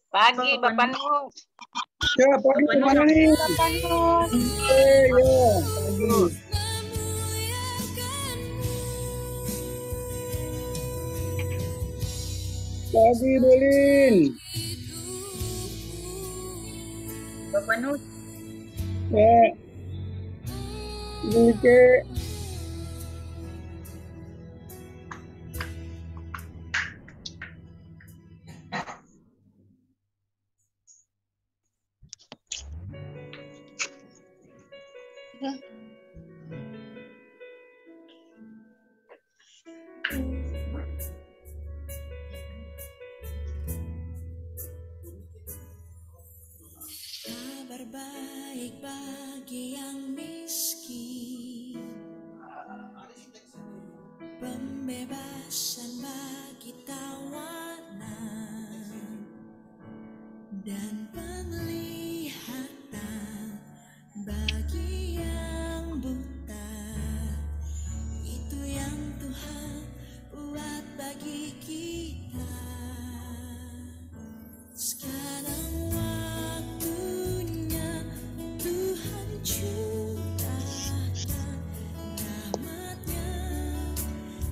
Pagi, Bapak Nur. Ya, pagi kemana nih? Bapak Nur. Ya, pagi. Pagi, Bolin. Bapak Nur. Ya. Oke. Kabar baik bagi yang miskin, pembebasan bagi tawanan, dan penglihatan bagi yang buta. Itu yang Tuhan buat bagi kita. Sekarang waktunya Tuhan curahkan rahmat-Nya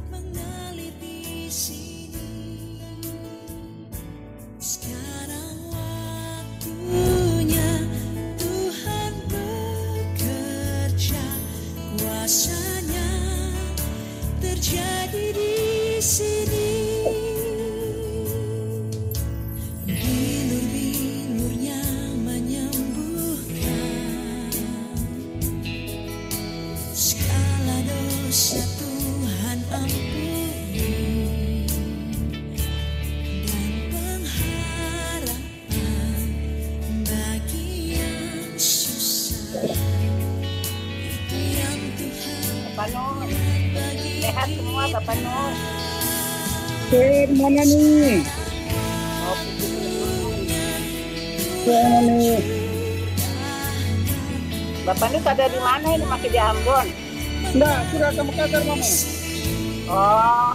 mengalir di sini. Sekarang waktunya Tuhan bekerja, kuasa-Nya terjadi di sini. Bilur-bilurnya menyembuhkan, segala dosa Tuhan ampuni, dan pengharapan bagi yang susah. Itu yang Tuhan Bapak Nur. bagi Sehat semua, Bapak Nur. Mana nih? Oh, Mana nih? Bapak Nur ada di mana ini? Masih di Ambon? Enggak, sudah ke Makassar, Mama. Oh,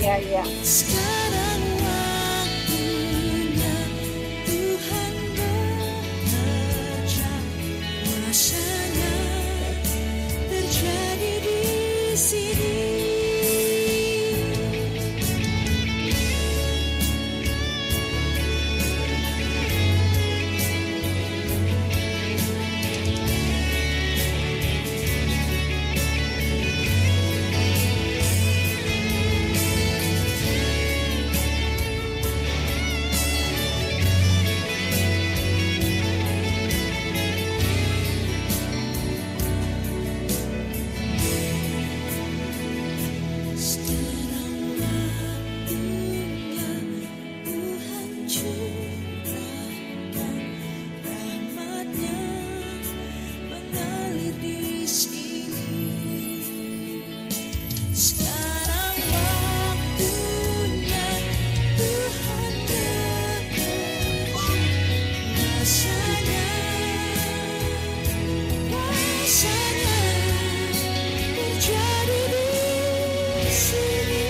iya, iya. Sekarang waktunya Tuhan bekerja, kuasa-Nya terjadi di sini. Sekarang waktunya Tuhan curahkan rahmat-Nya mengalir di sini. Sekarang waktunya Tuhan bekerja, kuasa-Nya terjadi di sini.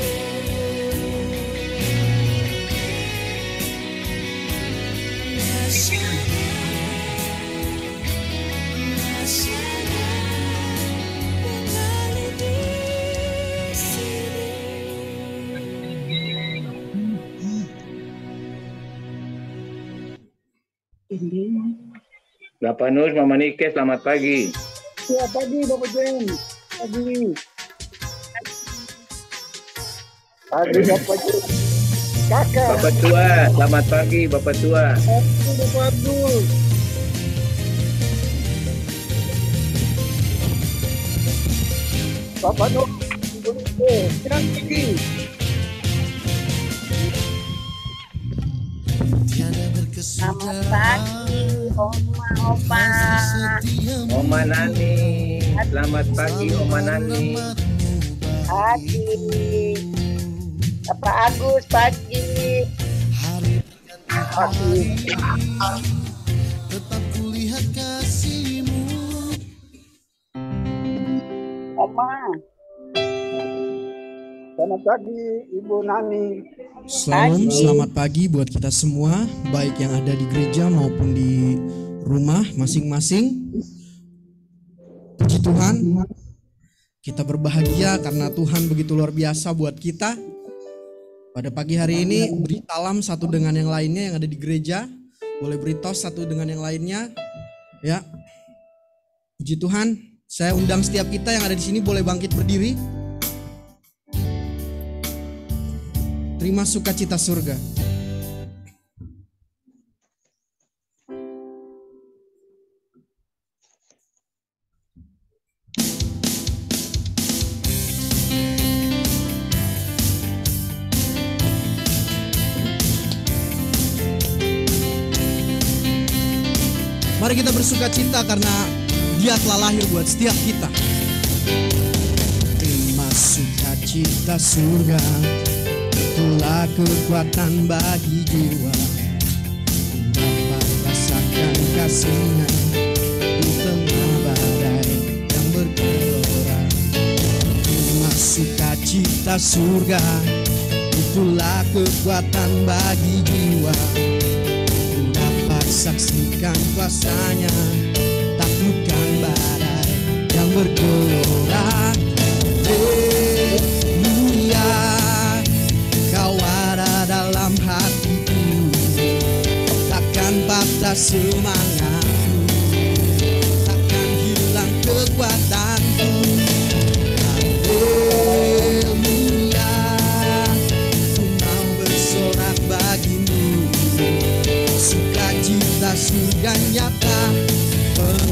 Kuasa-Nya mengalir di sini. Bapak Nur, Mama Nike, selamat pagi. Ya, pagi, Bapak Jen. Pagi. Pagi, Bapak Jen. Kakak. Bapak Tua, selamat pagi, Bapak Tua. Pagi, Bapak Abdul. Bapak Nur. Selamat pagi. Selamat pagi, Oma, Opa. Oma Nani, selamat pagi, Oma Nani. Pagi. Bapak Agus, pagi. Pagi. Tetap kulihat kasih-Mu. Oma. Selamat pagi, Ibu Nani. Shalom, Pagi. selamat pagi buat kita semua, baik yang ada di gereja maupun di rumah masing-masing. Puji Tuhan, kita berbahagia karena Tuhan begitu luar biasa buat kita. Pada pagi hari ini beri salam satu dengan yang lainnya yang ada di gereja. Boleh beri tos satu dengan yang lainnya. Ya, puji Tuhan. Saya undang setiap kita yang ada di sini boleh bangkit berdiri. Terima sukacita surga. Mari kita bersukacita karena Dia telah lahir buat setiap kita. Terima sukacita surga, itulah kekuatan bagi jiwa. Dapat rasakan kasih-Nya di tengah badai yang bergelora. Terima sukacita surga, itulah kekuatan bagi jiwa. Saksikan kuasa-Nya, taklukkan badai yang bergelora. Haleluya, Kau ada dalam hatiku, takkan patah semangatku, takkan hilang kekuatanku. Haleluya, ku mau bersorak bagimu, sukacita surga nyata penuh.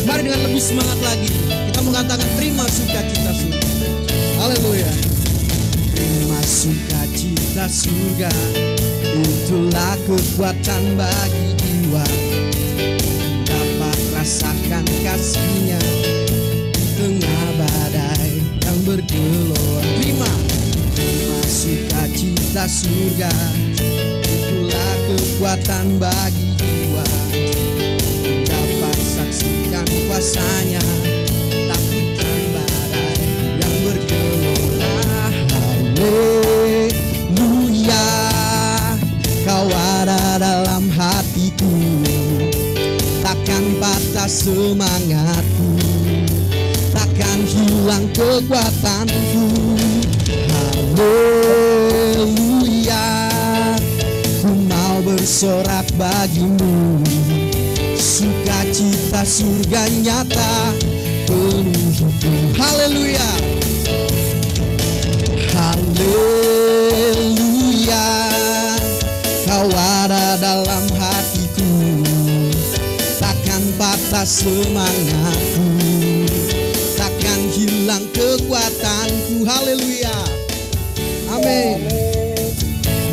Mari dengan lebih semangat lagi kita mengatakan terima sukacita surga. Haleluya. Terima sukacita surga, itulah kekuatan bagi jiwa. Dapat rasakan kasih-Nya di tengah badai yang bergelora. Terima sukacita surga, itulah kekuatan bagi jiwa. Dapat saksikan kuasa-Nya, taklukkan badai yang bergelora. Haleluya, Kau ada dalam hatiku, takkan patah semangatku, takkan hilang kekuatanku. Haleluya, ku mau bersorak bagimu, sukacita surga nyata penuh hidupku. Haleluya, haleluya, Kau ada dalam hatiku, takkan patah semangatku, takkan hilang kekuatanku. Haleluya, amin.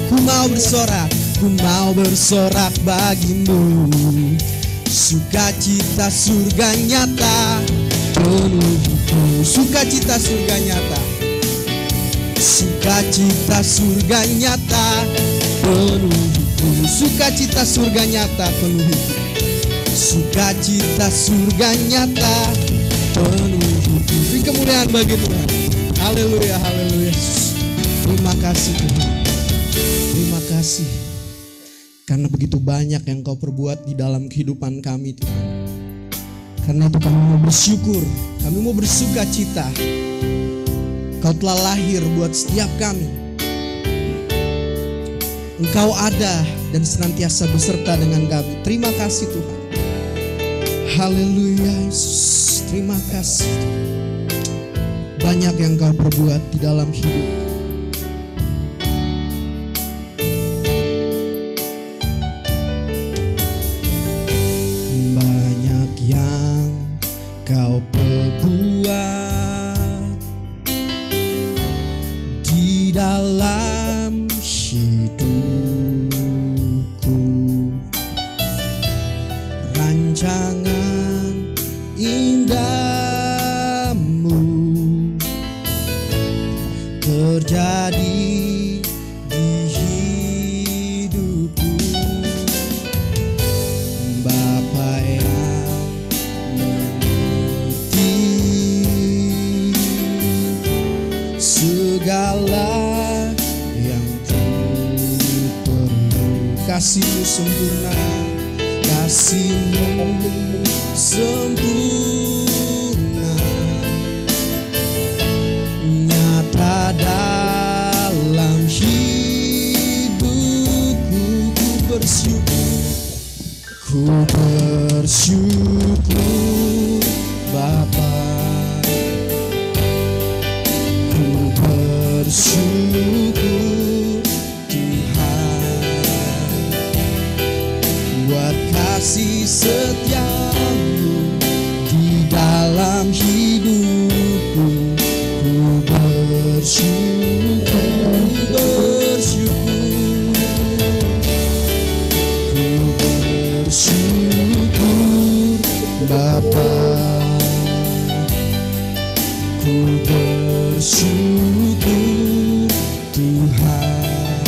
Ku mau bersorak bagimu, sukacita surga nyata penuhku. Sukacita surga nyata, sukacita surga nyata penuhku. Sukacita surga nyata penuhku, sukacita surga nyata penuhku. Beri kemuliaan bagi Tuhan. Haleluya, haleluya. Terima kasih Tuhan. Terima kasih karena begitu banyak yang Kau perbuat di dalam kehidupan kami Tuhan. Karena itu kami mau bersyukur, kami mau bersukacita. Kau telah lahir buat setiap kami. Engkau ada dan senantiasa beserta dengan kami. Terima kasih Tuhan. Haleluya Yesus, terima kasih. Banyak yang Kau perbuat di dalam hidup. Kau perbuat di dalam hidupku, rancangan indahmu kasih-Mu sempurna, kasih-Mu sempurna, nyata dalam hidupku. Ku bersyukur, ku bersyukur Bapa, ku bersyukur Tuhan buat kasih setia-Mu di dalam hidupku. Ku bersyukur, bersyukur, ku bersyukur Bapa, ku bersyukur Tuhan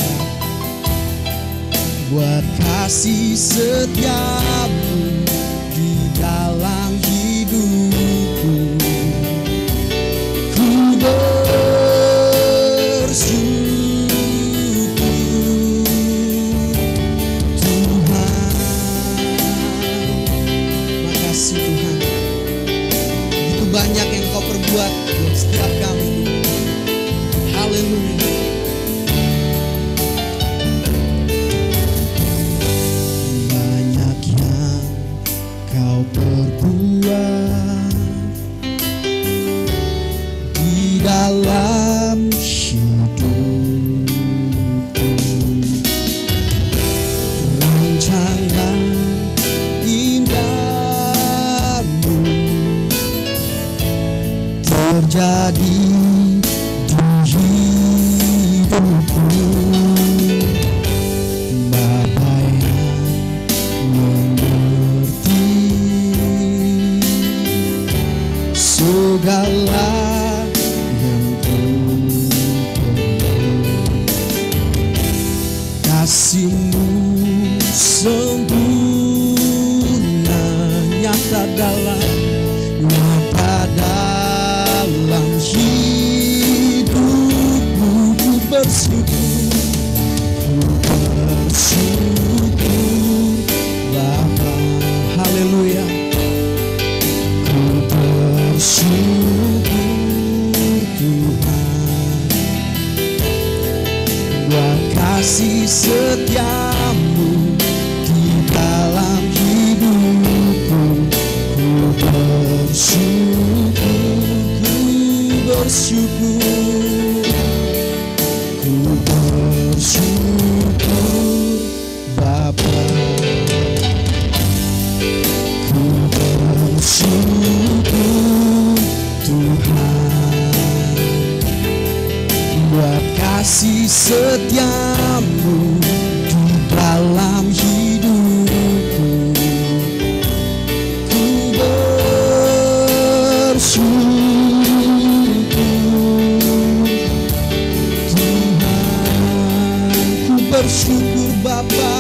buat kasih setia-Mu di dalam hidupku. Ku bersyukur Tuhan. Makasih Tuhan, begitu banyak yang Kau perbuat buat setiap kami. Haleluya. Banyak yang Kau perbuat di dalam hidupku. Rancangan indah-Mu terjadi di hidupku. Bapa yang mengerti segala yang ku perlu, kasih-Mu sempurna, nyata dalam hidupku. Ku bersyukur, ku bersyukur Bapa. Haleluya. Ku bersyukur Tuhan buat kasih setia-Mu di dalam hidupku. Ku bersyukur, ku bersyukur, ku bersyukur Bapa. Ku bersyukur Tuhan buat kasih setia-Mu di dalam hidupku. Ku bersyukur Tuhan, ku bersyukur Bapa,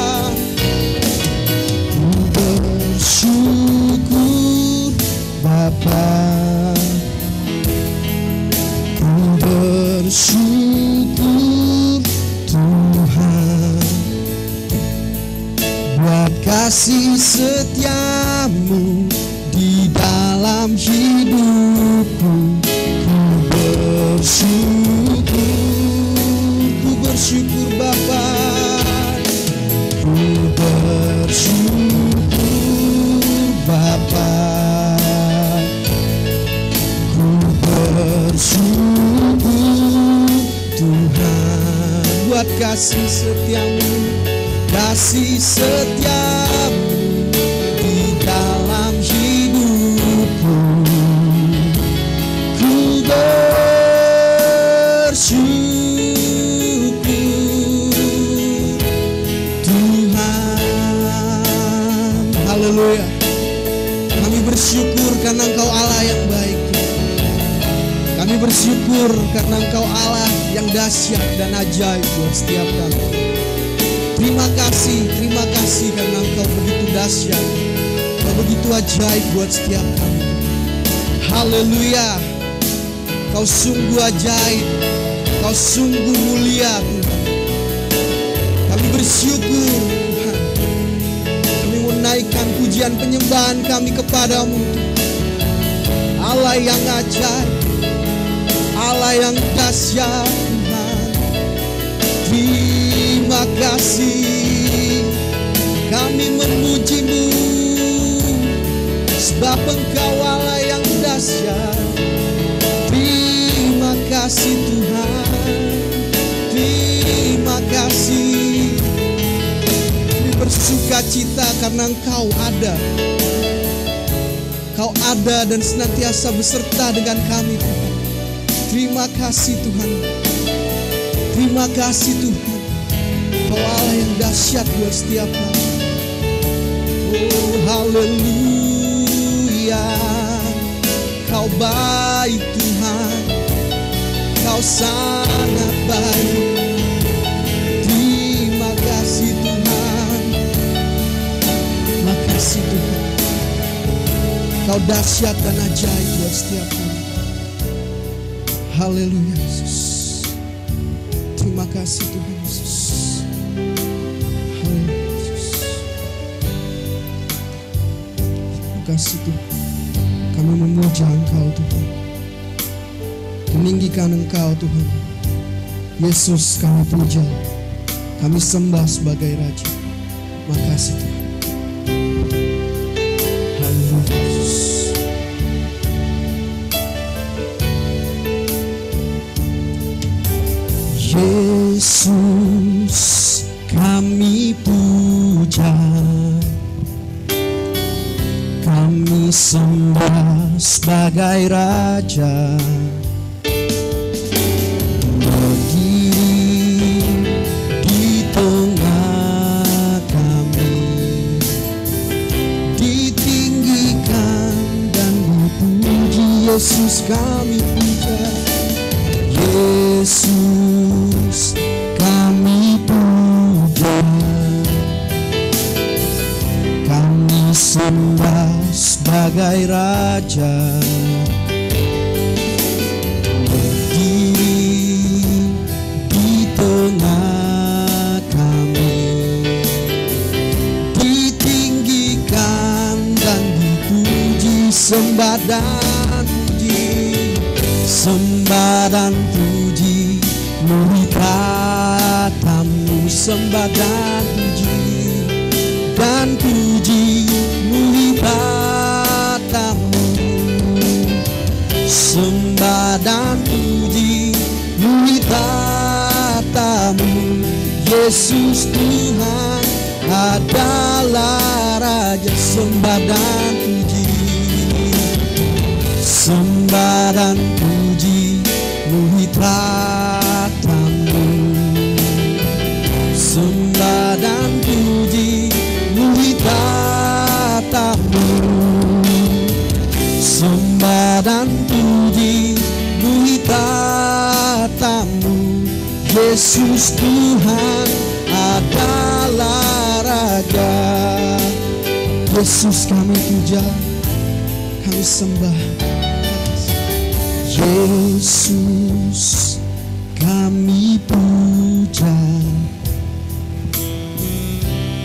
ku bersyukur Bapa, ku bersyukur Tuhan buat kasih setia-Mu di dalam hidupku. Ku bersyukur Bapa, ku bersyukur Bapa, ku bersyukur Tuhan buat kasih setia-Mu, kasih setia-Mu di dalam hidupku. Ku bersyukur Tuhan. Haleluya. Kami bersyukur karena Engkau Allah yang baik. Kami bersyukur karena Engkau Allah yang dahsyat dan ajaib buat setiap kami. Terima kasih karena Engkau begitu dahsyat, Engkau begitu ajaib buat setiap kami. Haleluya. Kau sungguh ajaib, Kau sungguh mulia Tuhan. Kami bersyukur dan penyembahan kami kepadamu, Allah yang ajaib, Allah yang dahsyat Tuhan. Terima kasih, kami memuji-Mu, sebab Engkau Allah yang dahsyat. Terima kasih Tuhan, terima kasih. Kami bersuka cita karena Engkau ada. Kau ada dan senantiasa beserta dengan kami Tuhan. Terima kasih Tuhan. Terima kasih Tuhan. Kau Allah yang dahsyat buat setiap kami. Oh haleluya. Kau baik Tuhan. Kau sangat baik. Terima kasih Tuhan. Terima kasih Tuhan. Kau dahsyat dan ajaib buat setiap kami. Haleluya Yesus. Terima kasih Tuhan Yesus. Haleluya Yesus. Terima kasih Tuhan. Kami memuja Engkau Tuhan. Meninggikan Engkau Tuhan. Yesus kami puja. Kami sembah sebagai Raja. Terima kasih Tuhan. Haleluya Yesus. Yesus kami puja, kami sembah sebagai Raja. Berdiri di tengah kami, ditinggikan dan dipuji. Yesus kami puja, Yesus kami puja, kami sembah sebagai Raja. Berdiri di tengah kami, ditinggikan dan dipuji. Sembah dan puji, sembah dan puji, murid katamu. Sembah dan puji, murid katamu. Sembah dan puji, murid katamu. Yesus Tuhan adalah Raja. Sembah dan puji, sembah dan puji, murid katamu. Sembah dan puji, murid katamu. Sembah dan puji, murid katamu. Yesus Tuhan adalah Raja. Yesus kami puja, kami sembah. Yesus kami puja,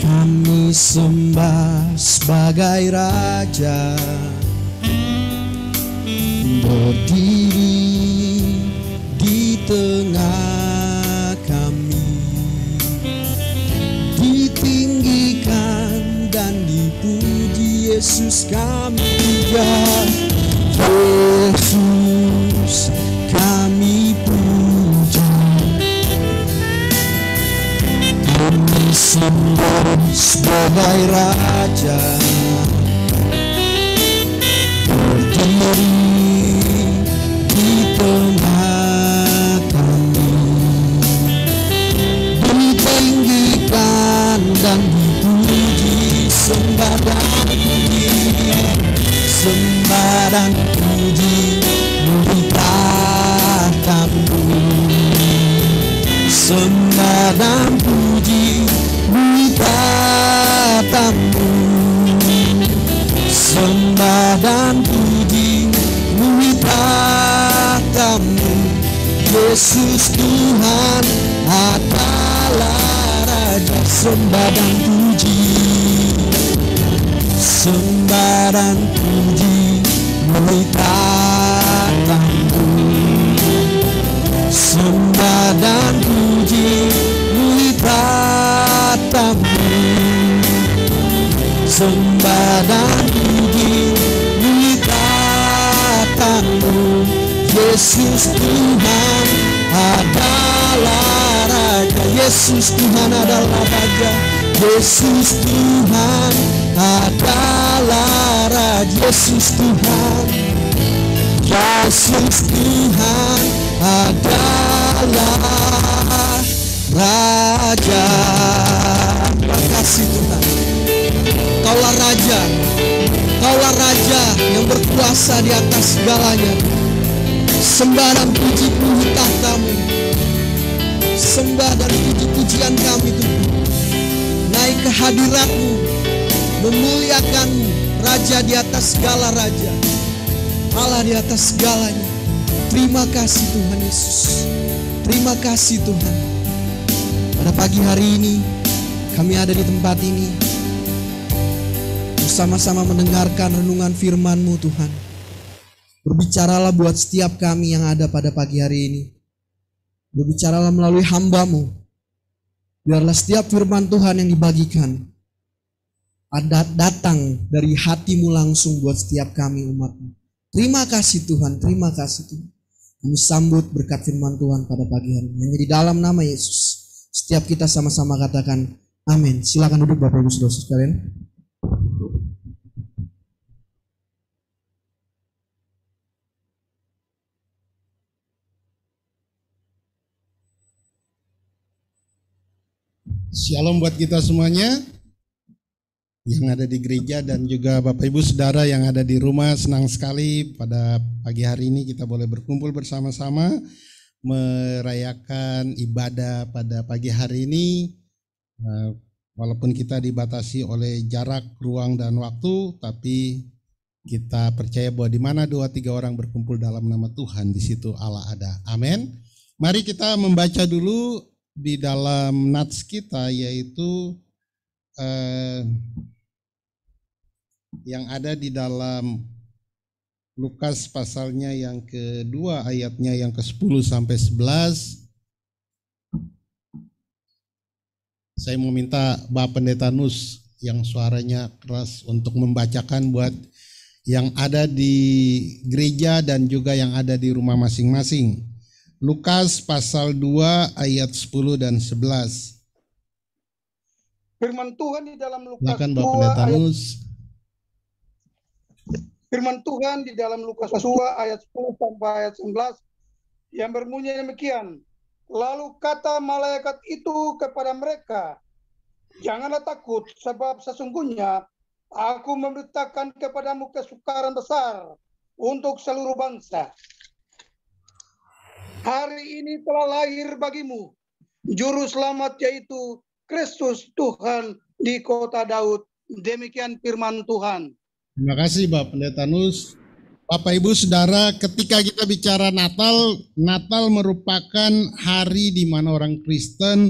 kami sembah sebagai Raja. Berdiri di tengah kami, ditinggikan dan dipuji. Yesus kami puja, Yesus kami puja, kami sembah sebagai Raja. Berdiri di tengah kami, ditinggikan dan dipuji. Sembah dan puji, sembah dan puji, murid katamu. Sembah dan puji, murid katamu. Sembah dan puji, murid katamu. Yesus Tuhan adalah Raja. Sembah dan puji, sembah dan puji muliakanmu, sembah dan puji muliakanmu, sembah dan puji muliakanmu. Yesus Tuhan adalah Raja, Yesus Tuhan adalah Raja, Yesus Tuhan adalah Raja, Yesus Tuhan, Yesus Tuhan adalah Raja. Terima kasih Tuhan, Kaulah Raja, Kaulah Raja yang berkuasa di atas segalanya. Sembah dan puji-puji tahta-Mu, sembah dan puji-pujian kami Tuhan. Naik ke hadirat-Mu, memuliakan-Mu, Raja di atas segala raja, Allah di atas segalanya. Terima kasih Tuhan Yesus, terima kasih Tuhan. Pada pagi hari ini kami ada di tempat ini bersama-sama mendengarkan renungan firman-Mu Tuhan. Berbicaralah buat setiap kami yang ada pada pagi hari ini. Berbicaralah melalui hamba-Mu. Biarlah setiap firman Tuhan yang dibagikan ada datang dari hati-Mu langsung buat setiap kami umat-Mu. Terima kasih Tuhan, terima kasih Tuhan. Kami sambut berkat firman Tuhan pada pagi hari ini. Hanya di dalam nama Yesus. Setiap kita sama-sama katakan amin. Silakan duduk Bapak Ibu Saudara sekalian. Shalom buat kita semuanya yang ada di gereja dan juga Bapak Ibu Saudara yang ada di rumah. Senang sekali pada pagi hari ini kita boleh berkumpul bersama-sama merayakan ibadah pada pagi hari ini. Walaupun kita dibatasi oleh jarak, ruang, dan waktu, tapi kita percaya bahwa di mana 2-3 orang berkumpul dalam nama Tuhan, di situ Allah ada. Amin. Mari kita membaca dulu di dalam nats kita, yaitu yang ada di dalam Lukas pasalnya yang kedua, ayatnya yang ke-10 sampai 11. Saya mau minta Bapak Pendeta Nus yang suaranya keras untuk membacakan buat yang ada di gereja dan juga yang ada di rumah masing-masing. Lukas pasal 2 ayat 10 dan 11. Firman Tuhan di dalam Lukas Silakan 2 Bapak Pendeta ayat, Nus. Firman Tuhan di dalam Lukas 2 ayat 10 sampai ayat 11 yang berbunyi demikian. Lalu kata malaikat itu kepada mereka, janganlah takut, sebab sesungguhnya aku memberitakan kepadamu kesukaran besar untuk seluruh bangsa. Hari ini telah lahir bagimu juru selamat, yaitu Kristus Tuhan di kota Daud. Demikian firman Tuhan. Terima kasih Bapak Pendeta Nus. Bapak Ibu Saudara, ketika kita bicara Natal, Natal merupakan hari di mana orang Kristen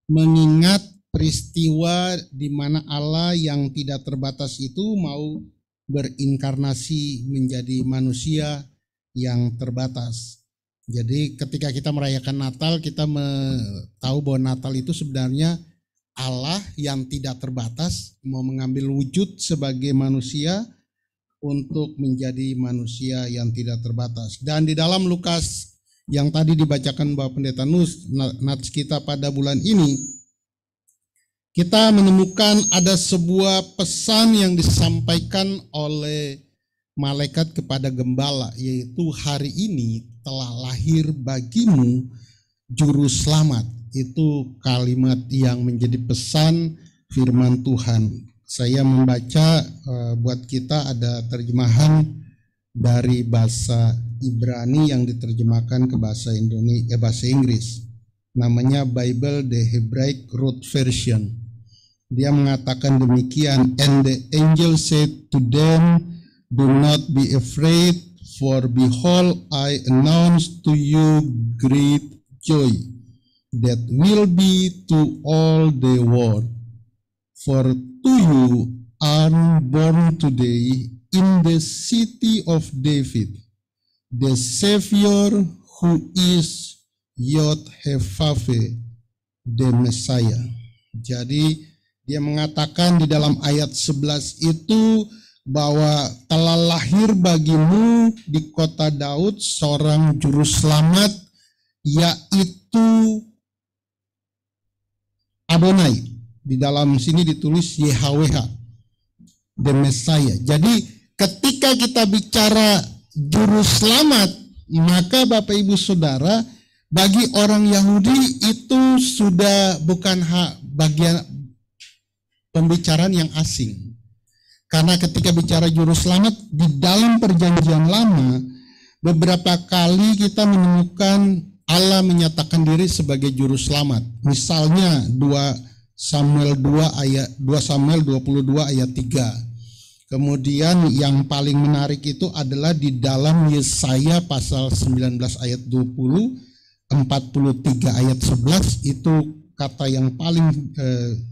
mengingat peristiwa di mana Allah yang tidak terbatas itu mau berinkarnasi menjadi manusia yang terbatas. Jadi ketika kita merayakan Natal, kita tahu bahwa Natal itu sebenarnya Allah yang tidak terbatas mau mengambil wujud sebagai manusia untuk menjadi manusia yang tidak terbatas. Dan di dalam Lukas yang tadi dibacakan Bapak Pendeta Nus, nats kita pada bulan ini, kita menemukan ada sebuah pesan yang disampaikan oleh malaikat kepada gembala, yaitu hari ini telah lahir bagimu juru selamat. Itu kalimat yang menjadi pesan firman Tuhan. Saya membaca buat kita ada terjemahan dari bahasa Ibrani yang diterjemahkan ke bahasa bahasa Inggris. Namanya Bible the Hebraic Root Version. Dia mengatakan demikian, and the angel said to them, do not be afraid, for behold, I announce to you great joy that will be to all the world. For to you are born today in the city of David, the Savior who is Yod-Heh-Vaveh, the Messiah. Jadi dia mengatakan di dalam ayat 11 itu bahwa telah lahir bagimu di kota Daud seorang juru selamat, yaitu Adonai. Di dalam sini ditulis YHWH, the Messiah. Jadi ketika kita bicara juru selamat, maka Bapak Ibu Saudara, bagi orang Yahudi itu sudah bukan bagian pembicaraan yang asing. Karena ketika bicara juru selamat di dalam perjanjian lama, beberapa kali kita menemukan Allah menyatakan diri sebagai juru selamat. Misalnya 2 Samuel 22 ayat 3. Kemudian yang paling menarik itu adalah di dalam Yesaya pasal 19 ayat 20, 43 ayat 11, itu kata yang paling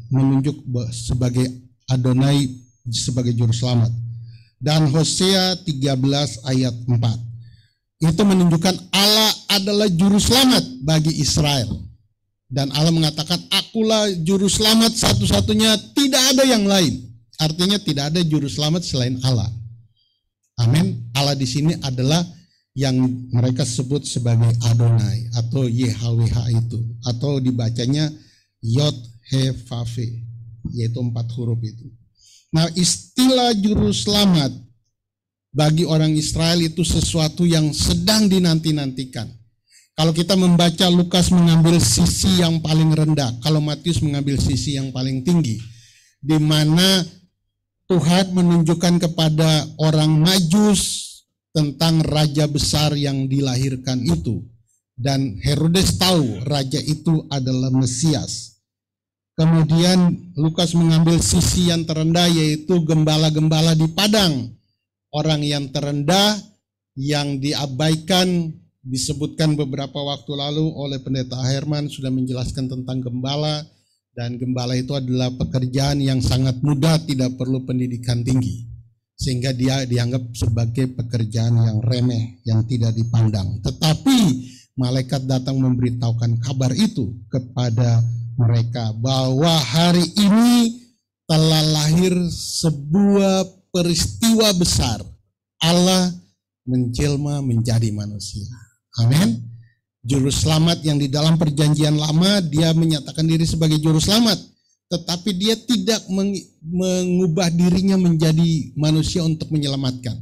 menunjuk sebagai Adonai sebagai juru selamat. Dan Hosea 13 ayat 4. Itu menunjukkan Allah adalah juru selamat bagi Israel. Dan Allah mengatakan, akulah juru selamat satu-satunya, tidak ada yang lain. Artinya tidak ada juru selamat selain Allah. Amin. Allah di sini adalah yang mereka sebut sebagai Adonai atau YHWH itu, atau dibacanya Yod-Heh-Vaveh, yaitu 4 huruf itu. Nah, istilah juru selamat bagi orang Israel itu sesuatu yang sedang dinanti-nantikan. Kalau kita membaca, Lukas mengambil sisi yang paling rendah, kalau Matius mengambil sisi yang paling tinggi, di mana Tuhan menunjukkan kepada orang Majus tentang raja besar yang dilahirkan itu. Dan Herodes tahu raja itu adalah Mesias. Kemudian Lukas mengambil sisi yang terendah, yaitu gembala-gembala di padang. Orang yang terendah, yang diabaikan, disebutkan beberapa waktu lalu oleh Pendeta Herman sudah menjelaskan tentang gembala. Dan gembala itu adalah pekerjaan yang sangat mudah, tidak perlu pendidikan tinggi. Sehingga dia dianggap sebagai pekerjaan yang remeh, yang tidak dipandang. Tetapi malaikat datang memberitahukan kabar itu kepada mereka, bahwa hari ini telah lahir sebuah peristiwa besar. Allah menjelma menjadi manusia. Amin. Juru selamat yang di dalam perjanjian lama, dia menyatakan diri sebagai juru selamat, tetapi dia tidak mengubah dirinya menjadi manusia untuk menyelamatkan.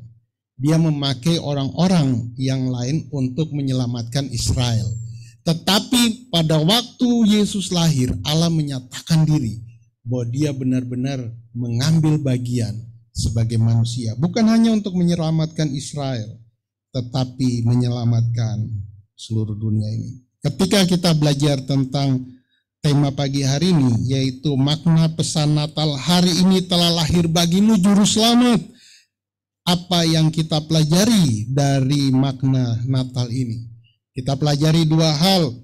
Dia memakai orang-orang yang lain untuk menyelamatkan Israel. Tetapi pada waktu Yesus lahir, Allah menyatakan diri bahwa dia benar-benar mengambil bagian sebagai manusia. Bukan hanya untuk menyelamatkan Israel, tetapi menyelamatkan seluruh dunia ini. Ketika kita belajar tentang tema pagi hari ini, yaitu makna pesan Natal, hari ini telah lahir bagimu juru selamat. Apa yang kita pelajari dari makna Natal ini? Kita pelajari 2 hal.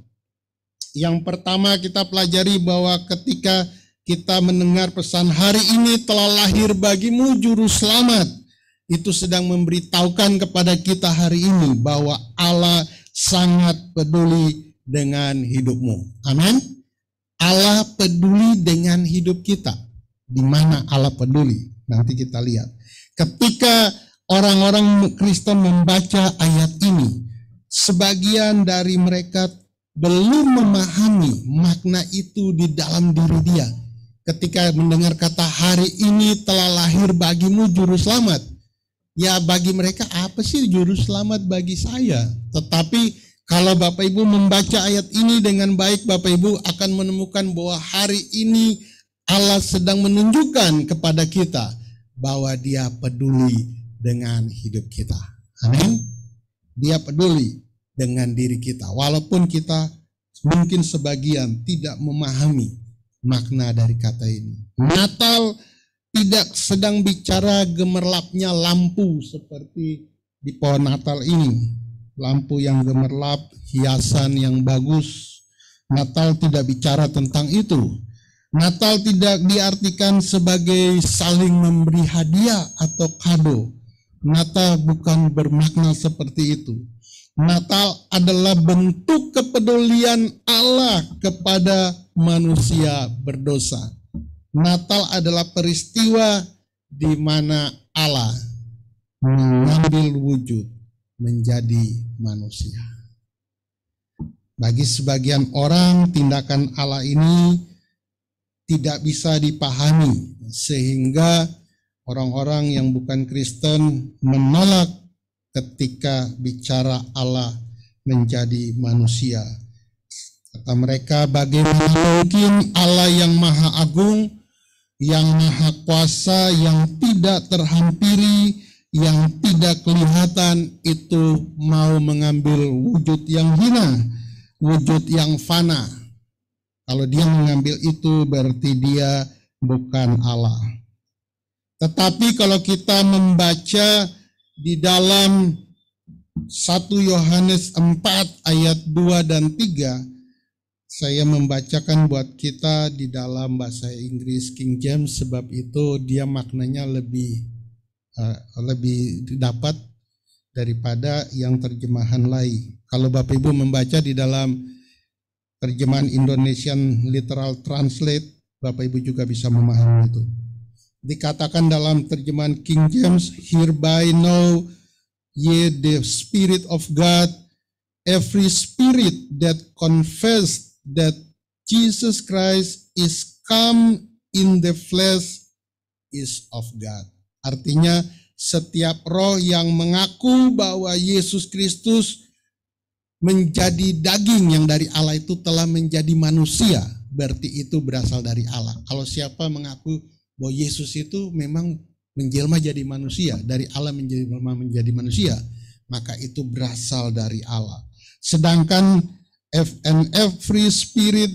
Yang pertama, kita pelajari bahwa ketika kita mendengar pesan hari ini telah lahir bagimu juru selamat, itu sedang memberitahukan kepada kita hari ini bahwa Allah sangat peduli dengan hidupmu. Amin. Allah peduli dengan hidup kita. Di mana Allah peduli? Nanti kita lihat. Ketika orang-orang Kristen membaca ayat ini, sebagian dari mereka belum memahami makna itu di dalam diri dia. Ketika mendengar kata hari ini telah lahir bagimu juru selamat, ya bagi mereka apa sih juru selamat bagi saya? Tetapi kalau Bapak Ibu membaca ayat ini dengan baik, Bapak Ibu akan menemukan bahwa hari ini Allah sedang menunjukkan kepada kita bahwa Dia peduli dengan hidup kita. Amin. Dia peduli dengan diri kita. Walaupun kita mungkin sebagian tidak memahami makna dari kata ini. Natal tidak sedang bicara gemerlapnya lampu seperti di pohon Natal ini. Lampu yang gemerlap, hiasan yang bagus. Natal tidak bicara tentang itu. Natal tidak diartikan sebagai saling memberi hadiah atau kado. Natal bukan bermakna seperti itu. Natal adalah bentuk kepedulian Allah kepada manusia berdosa. Natal adalah peristiwa di mana Allah mengambil wujud menjadi manusia. Bagi sebagian orang, tindakan Allah ini tidak bisa dipahami, sehingga orang-orang yang bukan Kristen menolak ketika bicara Allah menjadi manusia. Kata mereka, bagaimana mungkin Allah yang maha agung, yang maha kuasa, yang tidak terhampiri, yang tidak kelihatan itu mau mengambil wujud yang hina, wujud yang fana. Kalau dia mengambil itu berarti dia bukan Allah. Tetapi kalau kita membaca di dalam 1 Yohanes 4 ayat 2 dan 3, saya membacakan buat kita di dalam bahasa Inggris King James, sebab itu dia maknanya lebih dapat daripada yang terjemahan lain. Kalau Bapak Ibu membaca di dalam terjemahan Indonesian Literal Translate, Bapak Ibu juga bisa memahami itu. Dikatakan dalam terjemahan King James, hereby know ye the Spirit of God, every spirit that confess that Jesus Christ is come in the flesh is of God. Artinya setiap roh yang mengaku bahwa Yesus Kristus menjadi daging yang dari Allah itu telah menjadi manusia, berarti itu berasal dari Allah. Kalau siapa mengaku bahwa Yesus itu memang menjelma jadi manusia, dari Allah menjadi manusia, maka itu berasal dari Allah. Sedangkan every spirit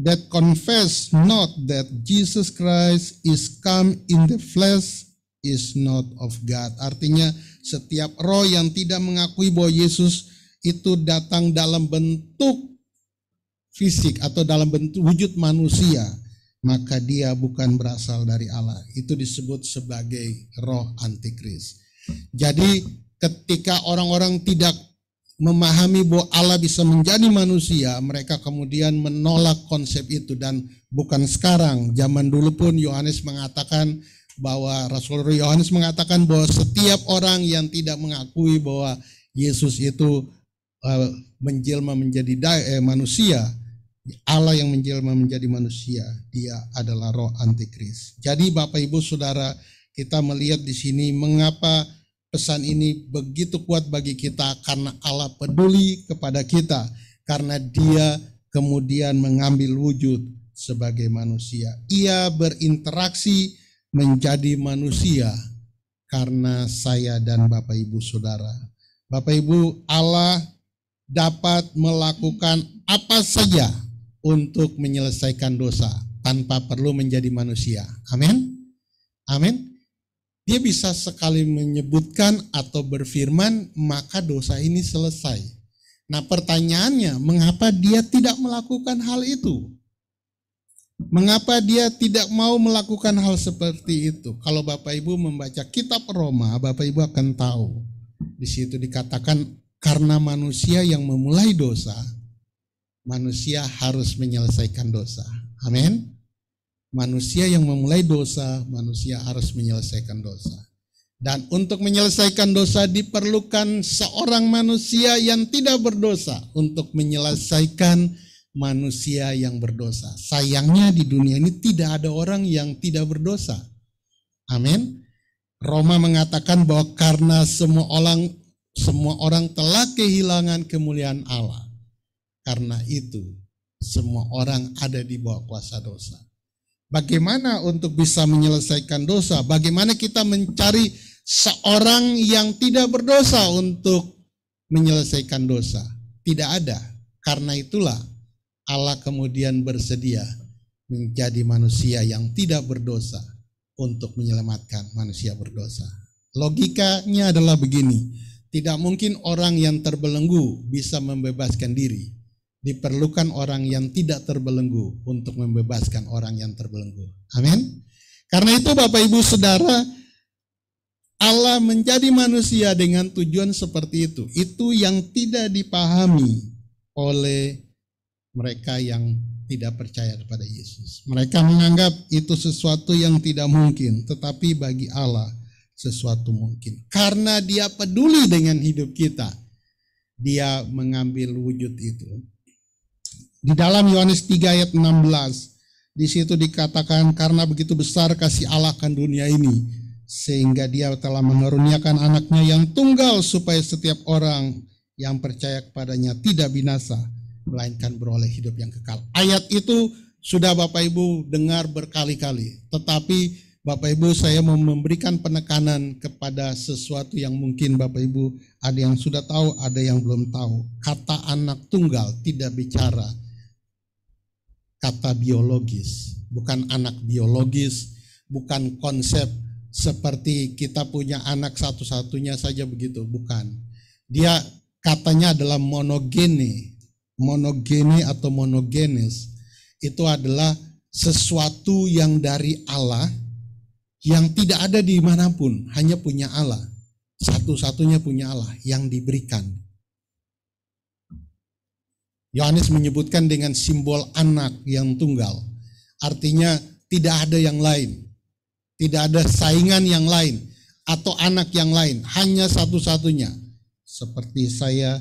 that confess not that Jesus Christ is come in the flesh is not of God. Artinya setiap roh yang tidak mengakui bahwa Yesus itu datang dalam bentuk fisik atau dalam bentuk wujud manusia, maka dia bukan berasal dari Allah. Itu disebut sebagai roh antikris. Jadi ketika orang-orang tidak memahami bahwa Allah bisa menjadi manusia, mereka kemudian menolak konsep itu. Dan bukan sekarang, zaman dulu pun Yohanes mengatakan bahwa Rasul Yohanes mengatakan bahwa setiap orang yang tidak mengakui bahwa Yesus itu menjelma menjadi manusia, Allah yang menjelma menjadi manusia, dia adalah roh antikris. Jadi Bapak Ibu Saudara, kita melihat di sini mengapa pesan ini begitu kuat bagi kita, karena Allah peduli kepada kita, karena dia kemudian mengambil wujud sebagai manusia. Ia berinteraksi menjadi manusia karena saya dan Bapak Ibu Saudara. Bapak Ibu, Allah dapat melakukan apa saja untuk menyelesaikan dosa tanpa perlu menjadi manusia. Amin. Amin. Dia bisa sekali menyebutkan atau berfirman, maka dosa ini selesai. Nah, pertanyaannya, mengapa dia tidak melakukan hal itu? Mengapa dia tidak mau melakukan hal seperti itu? Kalau Bapak Ibu membaca kitab Roma, Bapak Ibu akan tahu. Di situ dikatakan karena manusia yang memulai dosa, manusia harus menyelesaikan dosa. Amin. Manusia yang memulai dosa, manusia harus menyelesaikan dosa. Dan untuk menyelesaikan dosa diperlukan seorang manusia yang tidak berdosa untuk menyelesaikan manusia yang berdosa. Sayangnya di dunia ini tidak ada orang yang tidak berdosa. Amin. Roma mengatakan bahwa karena semua orang telah kehilangan kemuliaan Allah. Karena itu semua orang ada di bawah kuasa dosa. Bagaimana untuk bisa menyelesaikan dosa? Bagaimana kita mencari seorang yang tidak berdosa untuk menyelesaikan dosa? Tidak ada. Karena itulah Allah kemudian bersedia menjadi manusia yang tidak berdosa untuk menyelamatkan manusia berdosa. Logikanya adalah begini, tidak mungkin orang yang terbelenggu bisa membebaskan diri. Diperlukan orang yang tidak terbelenggu untuk membebaskan orang yang terbelenggu. Amin. Karena itu Bapak Ibu Saudara, Allah menjadi manusia dengan tujuan seperti itu. Itu yang tidak dipahami oleh mereka yang tidak percaya kepada Yesus. Mereka menganggap itu sesuatu yang tidak mungkin, tetapi bagi Allah sesuatu mungkin. Karena Dia peduli dengan hidup kita, Dia mengambil wujud itu. Di dalam Yohanes 3 ayat 16, di situ dikatakan, karena begitu besar kasih Allah akan dunia ini, sehingga Dia telah mengaruniakan anaknya yang tunggal, supaya setiap orang yang percaya kepadanya tidak binasa, melainkan beroleh hidup yang kekal. Ayat itu sudah Bapak Ibu dengar berkali-kali, tetapi Bapak Ibu saya mau memberikan penekanan kepada sesuatu yang mungkin Bapak Ibu ada yang sudah tahu, ada yang belum tahu. Kata anak tunggal tidak bicara kata biologis, bukan anak biologis, bukan konsep seperti kita punya anak satu-satunya saja begitu, bukan. Dia katanya adalah monogene. Monogene atau monogenes itu adalah sesuatu yang dari Allah, yang tidak ada di manapun, hanya punya Allah. Satu-satunya punya Allah yang diberikan. Yohanes menyebutkan dengan simbol anak yang tunggal. Artinya tidak ada yang lain. Tidak ada saingan yang lain atau anak yang lain, hanya satu-satunya. Seperti saya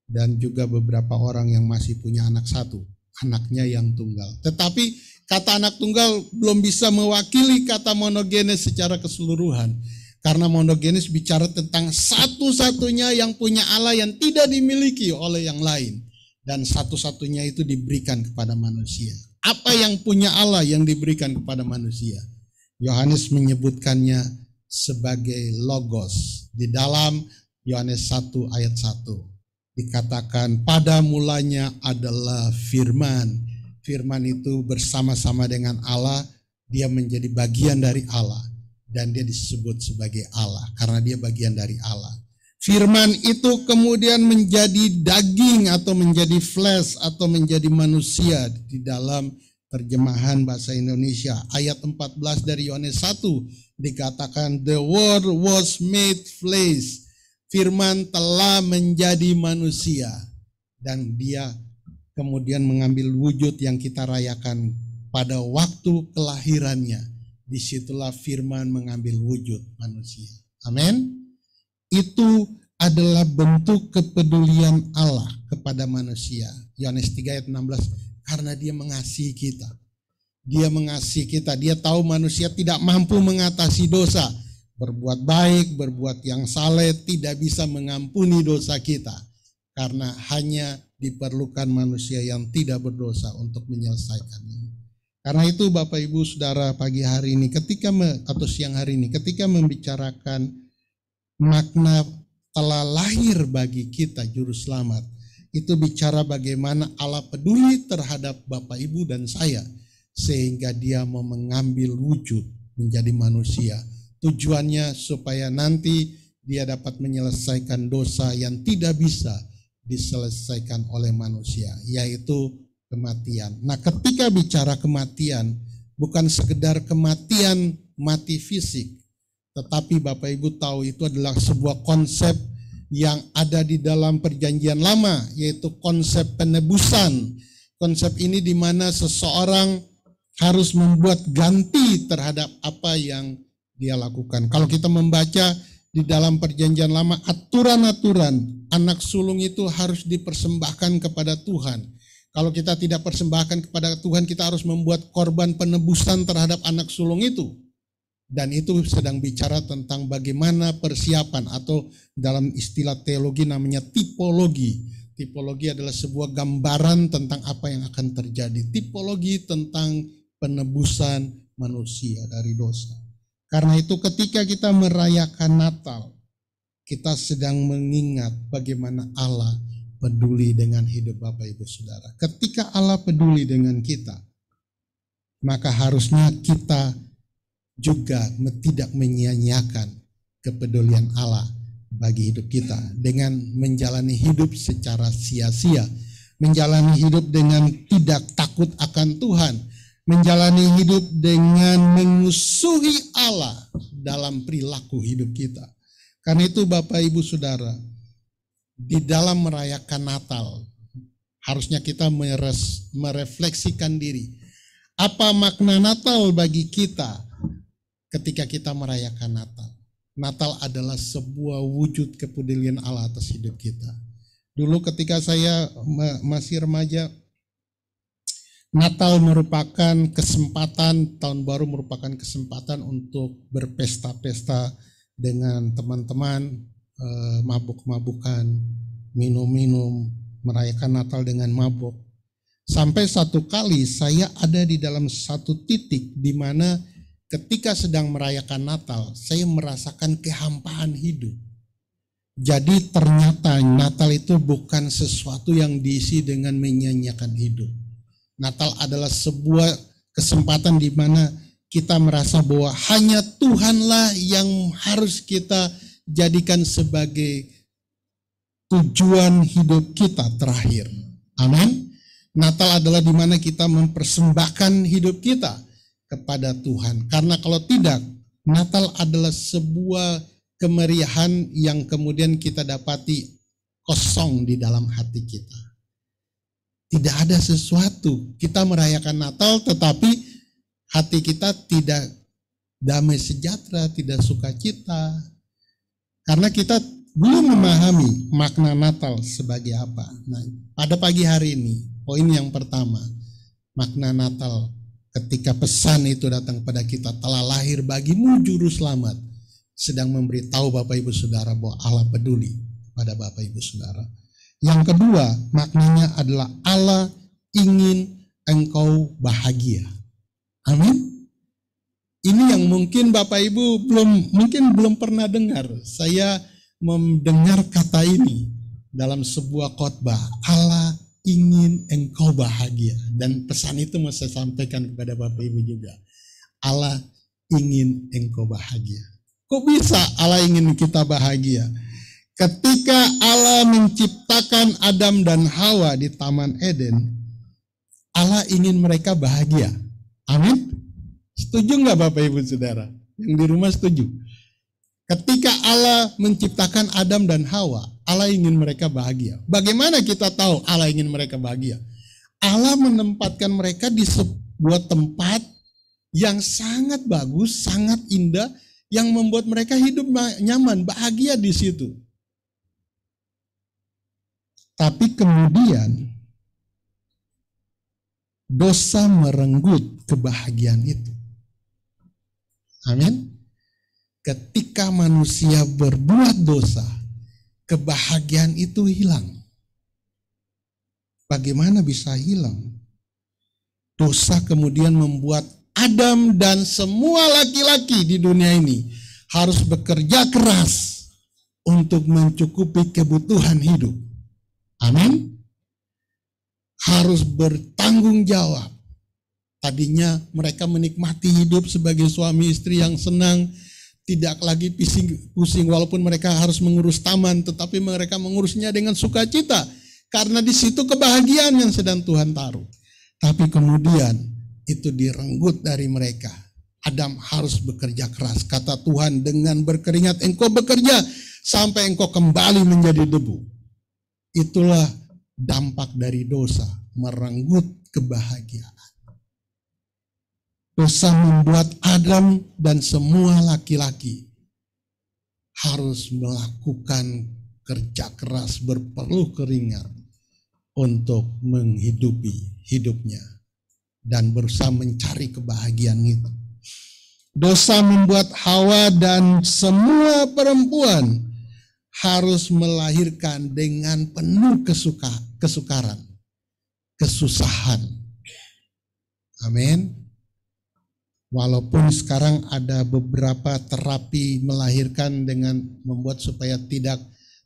dan juga beberapa orang yang masih punya anak satu, anaknya yang tunggal. Tetapi kata anak tunggal belum bisa mewakili kata monogenes secara keseluruhan. Karena monogenes bicara tentang satu-satunya yang punya Allah yang tidak dimiliki oleh yang lain. Dan satu-satunya itu diberikan kepada manusia. Apa yang punya Allah yang diberikan kepada manusia? Yohanes menyebutkannya sebagai logos. Di dalam Yohanes 1 ayat 1 dikatakan pada mulanya adalah firman. Firman itu bersama-sama dengan Allah, dia menjadi bagian dari Allah. Dan dia disebut sebagai Allah karena dia bagian dari Allah. Firman itu kemudian menjadi daging atau menjadi flesh atau menjadi manusia. Di dalam terjemahan bahasa Indonesia ayat 14 dari Yohanes 1 dikatakan the word was made flesh. Firman telah menjadi manusia dan dia kemudian mengambil wujud yang kita rayakan pada waktu kelahirannya. Disitulah firman mengambil wujud manusia. Amin. Itu adalah bentuk kepedulian Allah kepada manusia. Yohanes 3 ayat 16, karena dia mengasihi kita. Dia mengasihi kita, dia tahu manusia tidak mampu mengatasi dosa. Berbuat baik, berbuat yang saleh, tidak bisa mengampuni dosa kita. Karena hanya diperlukan manusia yang tidak berdosa untuk menyelesaikannya. Karena itu Bapak Ibu Saudara pagi hari ini, atau siang hari ini, ketika membicarakan makna telah lahir bagi kita juru selamat, itu bicara bagaimana Allah peduli terhadap Bapak Ibu dan saya, sehingga dia mau mengambil wujud menjadi manusia. Tujuannya supaya nanti dia dapat menyelesaikan dosa yang tidak bisa diselesaikan oleh manusia, yaitu kematian. Nah, ketika bicara kematian, bukan sekedar kematian mati fisik, tetapi Bapak Ibu tahu itu adalah sebuah konsep yang ada di dalam perjanjian lama, yaitu konsep penebusan. Konsep ini di mana seseorang harus membuat ganti terhadap apa yang dia lakukan. Kalau kita membaca di dalam perjanjian lama, aturan-aturan anak sulung itu harus dipersembahkan kepada Tuhan. Kalau kita tidak persembahkan kepada Tuhan, kita harus membuat korban penebusan terhadap anak sulung itu. Dan itu sedang bicara tentang bagaimana persiapan, atau dalam istilah teologi namanya tipologi. Tipologi adalah sebuah gambaran tentang apa yang akan terjadi. Tipologi tentang penebusan manusia dari dosa. Karena itu ketika kita merayakan Natal, kita sedang mengingat bagaimana Allah peduli dengan hidup Bapak Ibu Saudara. Ketika Allah peduli dengan kita, maka harusnya kita juga tidak menyia-nyiakan kepedulian Allah bagi hidup kita dengan menjalani hidup secara sia-sia, menjalani hidup dengan tidak takut akan Tuhan, menjalani hidup dengan memusuhi Allah dalam perilaku hidup kita. Karena itu Bapak Ibu Saudara, di dalam merayakan Natal, harusnya kita merefleksikan diri. Apa makna Natal bagi kita ketika kita merayakan Natal? Natal adalah sebuah wujud kepedulian Allah atas hidup kita. Dulu ketika saya masih remaja, Natal merupakan kesempatan, tahun baru merupakan kesempatan untuk berpesta-pesta dengan teman-teman, mabuk-mabukan, minum-minum, merayakan Natal dengan mabuk. Sampai satu kali saya ada di dalam satu titik di mana ketika sedang merayakan Natal, saya merasakan kehampaan hidup. Jadi ternyata Natal itu bukan sesuatu yang diisi dengan menyanyiakan hidup. Natal adalah sebuah kesempatan di mana kita merasa bahwa hanya Tuhanlah yang harus kita jadikan sebagai tujuan hidup kita terakhir. Amin. Natal adalah di mana kita mempersembahkan hidup kita kepada Tuhan. Karena kalau tidak, Natal adalah sebuah kemeriahan yang kemudian kita dapati kosong di dalam hati kita. Tidak ada sesuatu. Kita merayakan Natal tetapi hati kita tidak damai sejahtera, tidak sukacita. Karena kita belum memahami makna Natal sebagai apa. Nah, pada pagi hari ini, poin yang pertama, makna Natal ketika pesan itu datang pada kita, telah lahir bagimu juru selamat, sedang memberitahu Bapak Ibu Saudara bahwa Allah peduli pada Bapak Ibu Saudara. Yang kedua, maknanya adalah Allah ingin engkau bahagia. Amin. Ini yang mungkin Bapak Ibu belum pernah dengar. Saya mendengar kata ini dalam sebuah khotbah. Allah ingin engkau bahagia. Dan pesan itu mau saya sampaikan kepada Bapak Ibu juga. Allah ingin engkau bahagia. Kok bisa Allah ingin kita bahagia? Ketika Allah menciptakan Adam dan Hawa di Taman Eden, Allah ingin mereka bahagia. Amin. Setuju nggak Bapak Ibu Saudara? Yang di rumah setuju? Ketika Allah menciptakan Adam dan Hawa, Allah ingin mereka bahagia. Bagaimana kita tahu Allah ingin mereka bahagia? Allah menempatkan mereka di sebuah tempat yang sangat bagus, sangat indah, yang membuat mereka hidup nyaman, bahagia di situ. Tapi kemudian dosa merenggut kebahagiaan itu. Amin. Ketika manusia berbuat dosa, kebahagiaan itu hilang. Bagaimana bisa hilang? Dosa kemudian membuat Adam dan semua laki-laki di dunia ini harus bekerja keras untuk mencukupi kebutuhan hidup. Amin. Harus bertanggung jawab. Tadinya mereka menikmati hidup sebagai suami istri yang senang, tidak lagi pusing walaupun mereka harus mengurus taman, tetapi mereka mengurusnya dengan sukacita karena di situ kebahagiaan yang sedang Tuhan taruh. Tapi kemudian itu direnggut dari mereka. Adam harus bekerja keras. Kata Tuhan, dengan berkeringat engkau bekerja sampai engkau kembali menjadi debu. Itulah dampak dari dosa, merenggut kebahagiaan. Dosa membuat Adam dan semua laki-laki harus melakukan kerja keras, berpeluh keringat untuk menghidupi hidupnya dan berusaha mencari kebahagiaan itu. Dosa membuat Hawa dan semua perempuan harus melahirkan dengan penuh kesukaran, kesusahan. Amin. Walaupun sekarang ada beberapa terapi melahirkan dengan membuat supaya tidak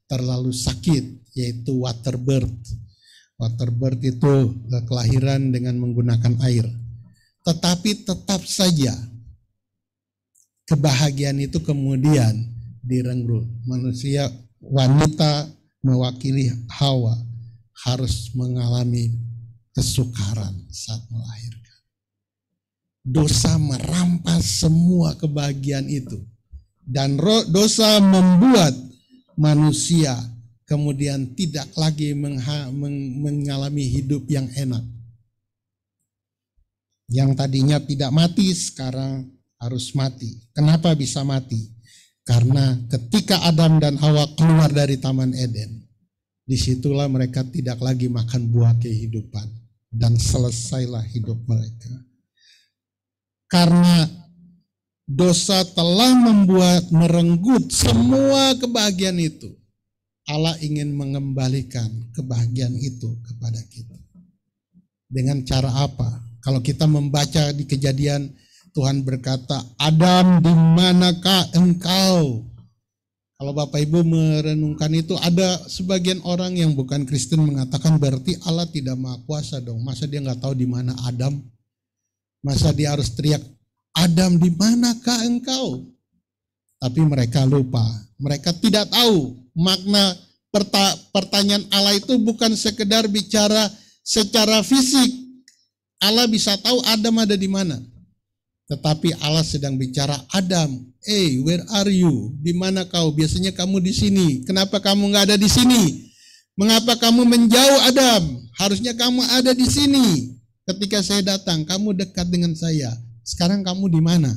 terlalu sakit, yaitu water birth. Water birth itu kelahiran dengan menggunakan air. Tetapi tetap saja kebahagiaan itu kemudian direnggut. Manusia, wanita mewakili Hawa, harus mengalami kesukaran saat melahirkan. Dosa merampas semua kebahagiaan itu. Dan dosa membuat manusia kemudian tidak lagi mengalami hidup yang enak. Yang tadinya tidak mati sekarang harus mati. Kenapa bisa mati? Karena ketika Adam dan Hawa keluar dari Taman Eden, disitulah mereka tidak lagi makan buah kehidupan dan selesailah hidup mereka. Karena dosa telah membuat merenggut semua kebahagiaan itu. Allah ingin mengembalikan kebahagiaan itu kepada kita. Dengan cara apa? Kalau kita membaca di Kejadian, Tuhan berkata, Adam, di manakah engkau? Kalau Bapak Ibu merenungkan itu, ada sebagian orang yang bukan Kristen mengatakan berarti Allah tidak maha kuasa dong. Masa dia nggak tahu di mana Adam? Masa dia harus teriak, Adam, di manakah engkau? Tapi mereka lupa. Mereka tidak tahu makna pertanyaan Allah itu bukan sekedar bicara secara fisik. Allah bisa tahu Adam ada di mana. Tetapi Allah sedang bicara, Adam, hey, where are you? Di mana kau? Biasanya kamu di sini. Kenapa kamu nggak ada di sini? Mengapa kamu menjauh, Adam? Harusnya kamu ada di sini. Ketika saya datang, kamu dekat dengan saya. Sekarang kamu di mana?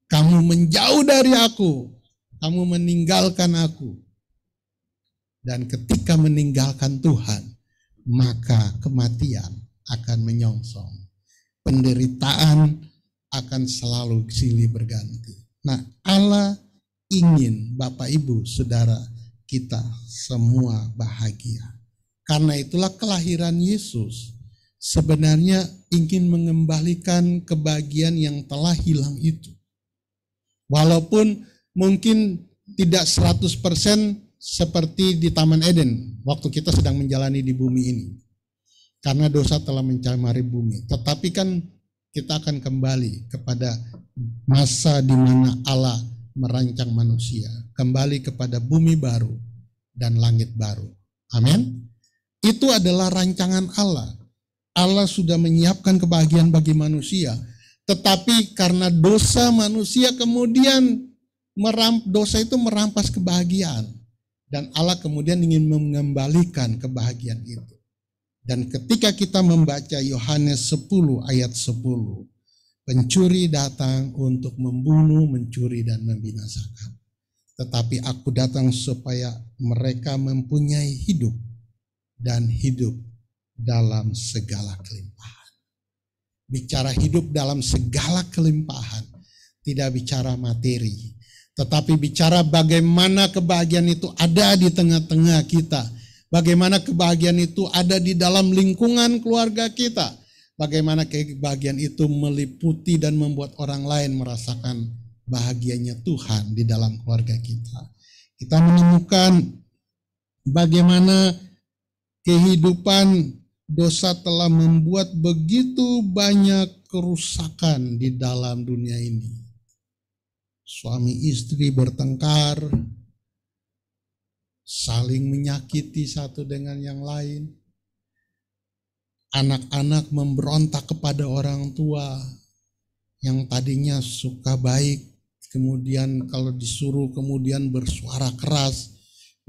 Kamu menjauh dari aku. Kamu meninggalkan aku. Dan ketika meninggalkan Tuhan, maka kematian akan menyongsong. Penderitaan akan selalu silih berganti. Nah, Allah ingin Bapak Ibu Saudara kita semua bahagia. Karena itulah kelahiran Yesus sebenarnya ingin mengembalikan kebahagiaan yang telah hilang itu. Walaupun mungkin tidak 100% seperti di Taman Eden waktu kita sedang menjalani di bumi ini. Karena dosa telah mencemari bumi. Tetapi kan kita akan kembali kepada masa di mana Allah merancang manusia. Kembali kepada bumi baru dan langit baru. Amin. Itu adalah rancangan Allah. Allah sudah menyiapkan kebahagiaan bagi manusia. Tetapi karena dosa manusia kemudian dosa itu merampas kebahagiaan. Dan Allah kemudian ingin mengembalikan kebahagiaan itu. Dan ketika kita membaca Yohanes 10 ayat 10, pencuri datang untuk membunuh, mencuri, dan membinasakan. Tetapi aku datang supaya mereka mempunyai hidup dan hidup dalam segala kelimpahan. Bicara hidup dalam segala kelimpahan, tidak bicara materi, tetapi bicara bagaimana kebahagiaan itu ada di tengah-tengah kita. Bagaimana kebahagiaan itu ada di dalam lingkungan keluarga kita. Bagaimana kebahagiaan itu meliputi dan membuat orang lain merasakan bahagianya Tuhan di dalam keluarga kita. Kita menemukan bagaimana kehidupan dosa telah membuat begitu banyak kerusakan di dalam dunia ini. Suami istri bertengkar, saling menyakiti satu dengan yang lain. Anak-anak memberontak kepada orang tua yang tadinya suka baik, kemudian kalau disuruh kemudian bersuara keras,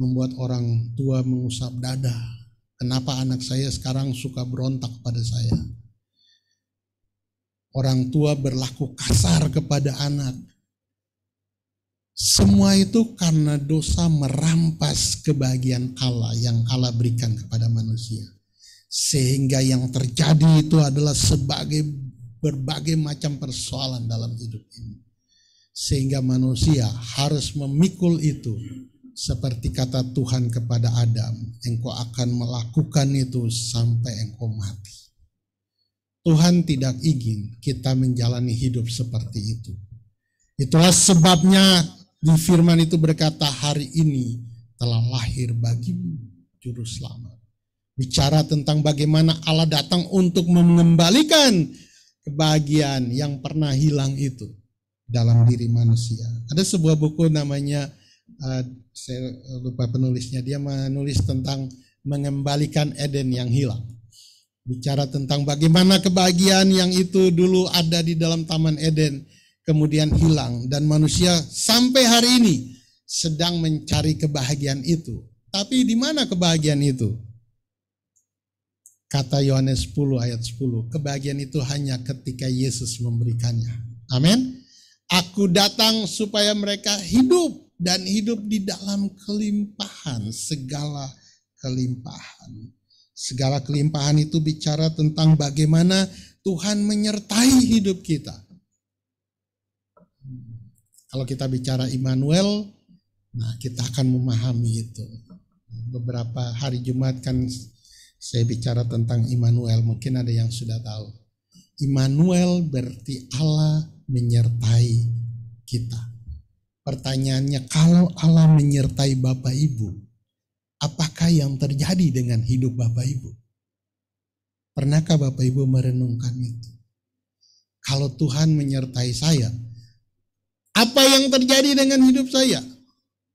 membuat orang tua mengusap dada. Kenapa anak saya sekarang suka berontak kepada saya? Orang tua berlaku kasar kepada anak. Semua itu karena dosa merampas kebahagiaan Allah yang Allah berikan kepada manusia. Sehingga yang terjadi itu adalah sebagai berbagai macam persoalan dalam hidup ini. Sehingga manusia harus memikul itu. Seperti kata Tuhan kepada Adam, engkau akan melakukan itu sampai engkau mati. Tuhan tidak ingin kita menjalani hidup seperti itu. Itulah sebabnya di firman itu berkata, hari ini telah lahir bagimu juru selamat. Bicara tentang bagaimana Allah datang untuk mengembalikan kebahagiaan yang pernah hilang itu dalam diri manusia. Ada sebuah buku namanya, saya lupa penulisnya, dia menulis tentang mengembalikan Eden yang hilang. Bicara tentang bagaimana kebahagiaan yang itu dulu ada di dalam Taman Eden, kemudian hilang. Dan manusia sampai hari ini sedang mencari kebahagiaan itu. Tapi di mana kebahagiaan itu? Kata Yohanes 10 ayat 10, kebahagiaan itu hanya ketika Yesus memberikannya. Amin. Aku datang supaya mereka hidup dan hidup di dalam kelimpahan, segala kelimpahan. Segala kelimpahan itu bicara tentang bagaimana Tuhan menyertai hidup kita. Kalau kita bicara Immanuel, nah kita akan memahami itu. Beberapa hari Jumat kan saya bicara tentang Immanuel, mungkin ada yang sudah tahu. Immanuel berarti Allah menyertai kita. Pertanyaannya, kalau Allah menyertai Bapak Ibu, apakah yang terjadi dengan hidup Bapak Ibu? Pernahkah Bapak Ibu merenungkan itu? Kalau Tuhan menyertai saya, apa yang terjadi dengan hidup saya?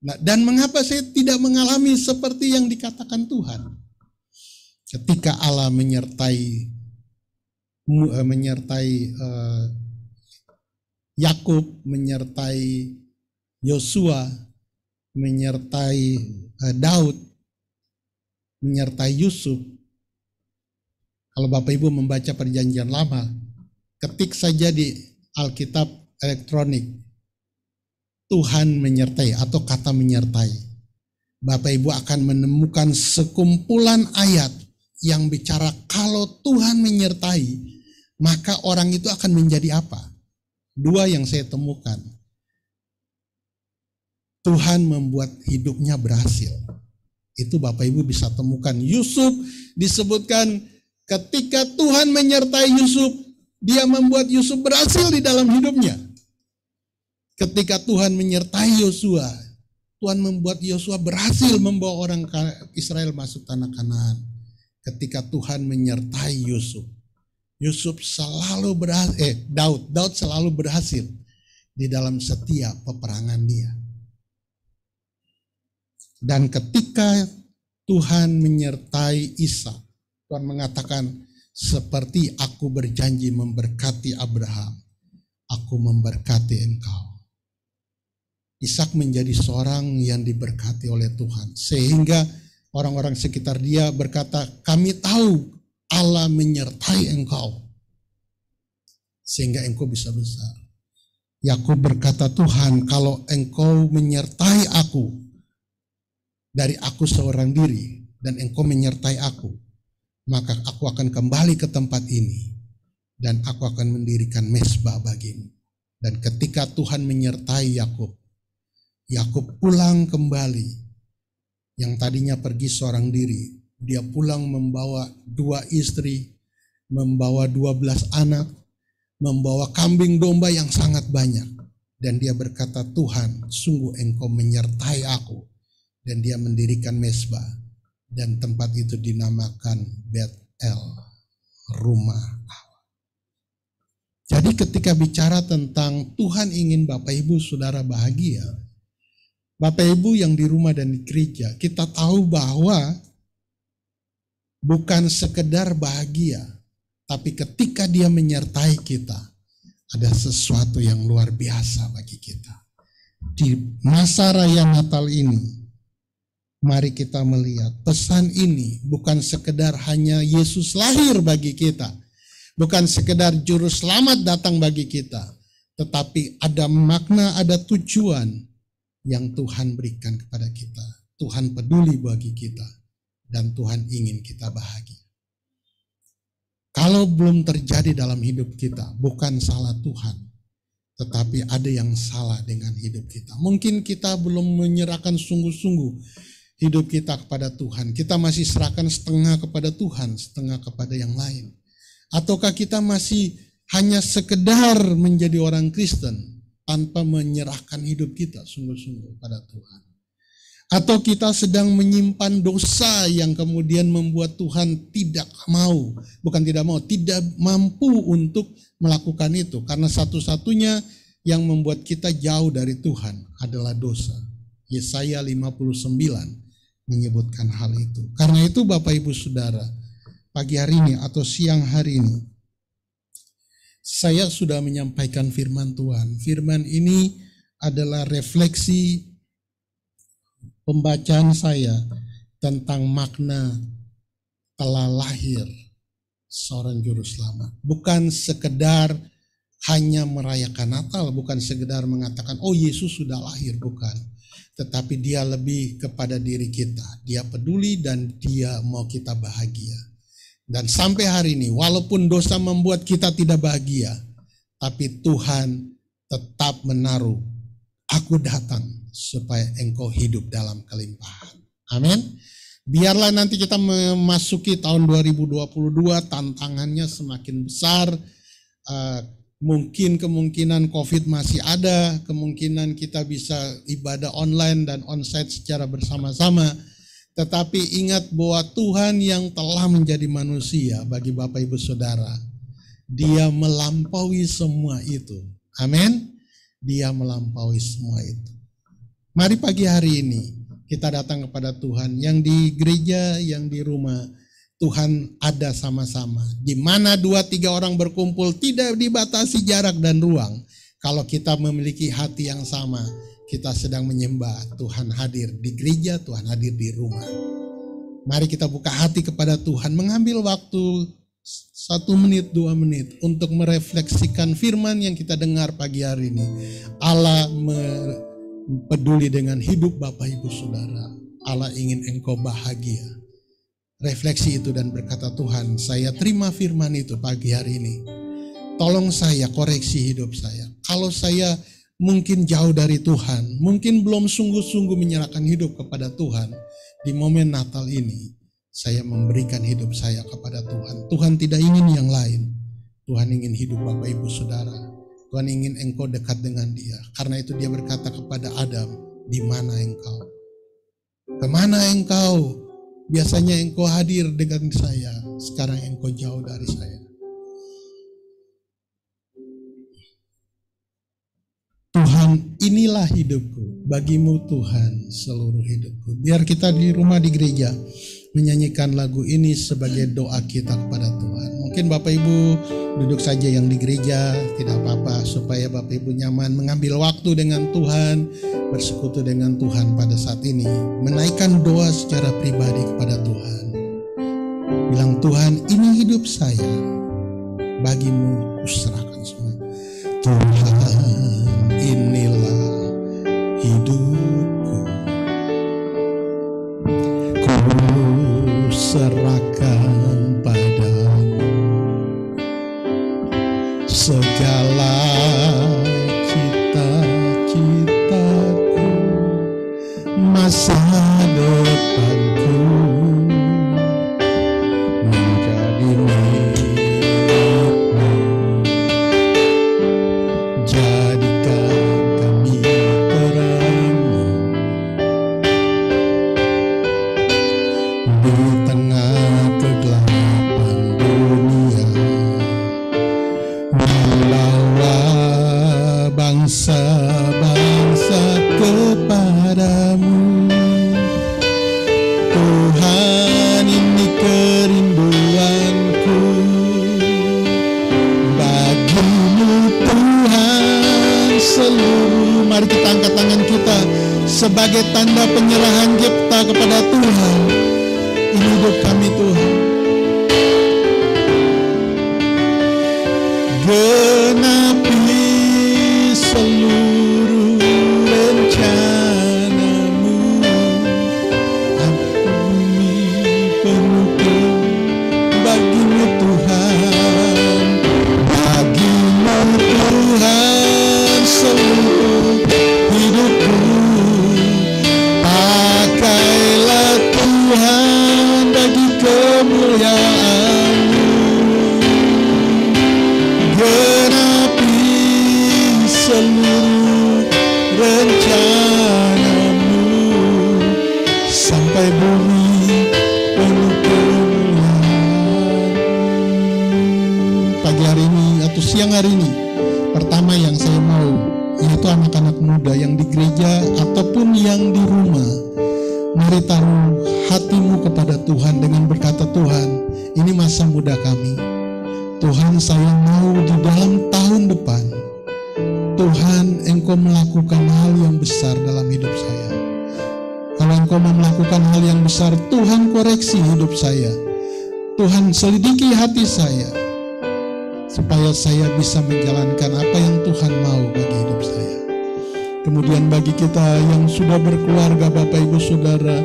Nah, dan mengapa saya tidak mengalami seperti yang dikatakan Tuhan? Ketika Allah menyertai Yakub, menyertai Yosua, menyertai Daud, menyertai Yusuf. Kalau Bapak Ibu membaca Perjanjian Lama, ketik saja di Alkitab elektronik, Tuhan menyertai atau kata menyertai. Bapak Ibu akan menemukan sekumpulan ayat yang bicara kalau Tuhan menyertai, maka orang itu akan menjadi apa? Dua yang saya temukan. Tuhan membuat hidupnya berhasil. Itu Bapak Ibu bisa temukan. Yusuf disebutkan ketika Tuhan menyertai Yusuf, dia membuat Yusuf berhasil di dalam hidupnya. Ketika Tuhan menyertai Yosua, Tuhan membuat Yosua berhasil membawa orang Israel masuk tanah Kanaan. Ketika Tuhan menyertai Yusuf, Yusuf selalu berhasil, Daud selalu berhasil di dalam setiap peperangan dia. Dan ketika Tuhan menyertai Ishak, Tuhan mengatakan, seperti aku berjanji memberkati Abraham, aku memberkati engkau. Ishak menjadi seorang yang diberkati oleh Tuhan. Sehingga orang-orang sekitar dia berkata, kami tahu Allah menyertai engkau. Sehingga engkau bisa besar. Yakub berkata, Tuhan, kalau engkau menyertai aku, dari aku seorang diri, dan engkau menyertai aku, maka aku akan kembali ke tempat ini, dan aku akan mendirikan mezbah bagimu. Dan ketika Tuhan menyertai Yakub, Yakub pulang kembali, yang tadinya pergi seorang diri, dia pulang membawa 2 istri, membawa 12 anak, membawa kambing domba yang sangat banyak. Dan dia berkata, Tuhan, sungguh engkau menyertai aku. Dan dia mendirikan mezbah. Dan tempat itu dinamakan Bet-El, rumah Allah. Jadi ketika bicara tentang Tuhan ingin Bapak Ibu Saudara bahagia, Bapak Ibu yang di rumah dan di gereja, kita tahu bahwa bukan sekedar bahagia, tapi ketika dia menyertai kita, ada sesuatu yang luar biasa bagi kita. Di masa raya Natal ini, mari kita melihat pesan ini bukan sekedar hanya Yesus lahir bagi kita, bukan sekedar juru selamat datang bagi kita, tetapi ada makna, ada tujuan yang Tuhan berikan kepada kita. Tuhan peduli bagi kita, dan Tuhan ingin kita bahagia. Kalau belum terjadi dalam hidup kita, bukan salah Tuhan, tetapi ada yang salah dengan hidup kita. Mungkin kita belum menyerahkan sungguh-sungguh hidup kita kepada Tuhan. Kita masih serahkan setengah kepada Tuhan, setengah kepada yang lain. Ataukah kita masih hanya sekedar menjadi orang Kristen tanpa menyerahkan hidup kita sungguh-sungguh pada Tuhan. Atau kita sedang menyimpan dosa yang kemudian membuat Tuhan tidak mampu untuk melakukan itu. Karena satu-satunya yang membuat kita jauh dari Tuhan adalah dosa. Yesaya 59 menyebutkan hal itu. Karena itu Bapak Ibu Saudara, pagi hari ini atau siang hari ini, saya sudah menyampaikan firman Tuhan. Firman ini adalah refleksi pembacaan saya tentang makna telah lahir seorang juru selamat. Bukan sekedar hanya merayakan Natal, bukan sekedar mengatakan, oh Yesus sudah lahir, bukan. Tetapi dia lebih kepada diri kita. Dia peduli dan dia mau kita bahagia. Dan sampai hari ini, walaupun dosa membuat kita tidak bahagia, tapi Tuhan tetap menaruh, aku datang supaya engkau hidup dalam kelimpahan. Amin. Biarlah nanti kita memasuki tahun 2022, tantangannya semakin besar. Mungkin kemungkinan COVID masih ada, kemungkinan kita bisa ibadah online dan onsite secara bersama-sama. Tetapi ingat bahwa Tuhan yang telah menjadi manusia bagi Bapak Ibu Saudara, Dia melampaui semua itu. Amin. Dia melampaui semua itu. Mari pagi hari ini kita datang kepada Tuhan, yang di gereja, yang di rumah. Tuhan ada sama-sama. Di mana 2-3 orang berkumpul, tidak dibatasi jarak dan ruang. Kalau kita memiliki hati yang sama, kita sedang menyembah. Tuhan hadir di gereja, Tuhan hadir di rumah. Mari kita buka hati kepada Tuhan, mengambil waktu 1 menit, 2 menit untuk merefleksikan firman yang kita dengar pagi hari ini. Allah peduli dengan hidup Bapak Ibu Saudara. Allah ingin engkau bahagia. Refleksi itu dan berkata, Tuhan, saya terima firman itu pagi hari ini. Tolong saya koreksi hidup saya. Kalau saya mungkin jauh dari Tuhan, mungkin belum sungguh-sungguh menyerahkan hidup kepada Tuhan, di momen Natal ini, saya memberikan hidup saya kepada Tuhan. Tuhan tidak ingin yang lain. Tuhan ingin hidup Bapak Ibu Saudara. Tuhan ingin engkau dekat dengan Dia. Karena itu Dia berkata kepada Adam, di mana engkau? Kemana engkau? Biasanya engkau hadir dengan saya, sekarang engkau jauh dari saya. Tuhan, inilah hidupku, bagimu Tuhan seluruh hidupku. Biar kita di rumah di gereja menyanyikan lagu ini sebagai doa kita kepada Tuhan. Mungkin Bapak Ibu duduk saja yang di gereja, tidak apa-apa, supaya Bapak Ibu nyaman mengambil waktu dengan Tuhan, bersekutu dengan Tuhan pada saat ini, menaikkan doa secara pribadi kepada Tuhan. Bilang, Tuhan, ini hidup saya, bagimu kuserahkan semua. Tuhan, inilah hidupku, ku serahkan padamu segala cita-citaku, masa depanku menjadi milikmu. Jadikan kami terang di tengah kegelapan dunia, membawa bangsa-bangsa kepadamu. Tuhan, ini kerinduanku, bagimu Tuhan seluruh. Mari kita angkat tangan kita sebagai tanda penyerahan kita kepada Tuhan. Ini hidup kami Tuhan. Genapi seluruh rencanamu, ampuni penuhkan bagimu Tuhan, bagimu Tuhan seluruh hidupku. Pakailah Tuhan bagi kemuliaan-Mu. Genapi seluruh rencana-Mu sampai bumi penuh kemuliaan. Pagi hari ini atau siang hari ini, pertama yang saya mau, yaitu anak-anak muda yang di gereja ataupun yang di rumah, Mari taruh hatimu kepada Tuhan dengan berkata, Tuhan, ini masa muda kami. Tuhan, saya mau di dalam tahun depan, Tuhan, Engkau melakukan hal yang besar dalam hidup saya. Kalau Engkau mau melakukan hal yang besar, Tuhan koreksi hidup saya. Tuhan selidiki hati saya, supaya saya bisa menjalankan apa yang Tuhan mau bagi hidup saya. Kemudian bagi kita yang sudah berkeluarga, Bapak Ibu Saudara,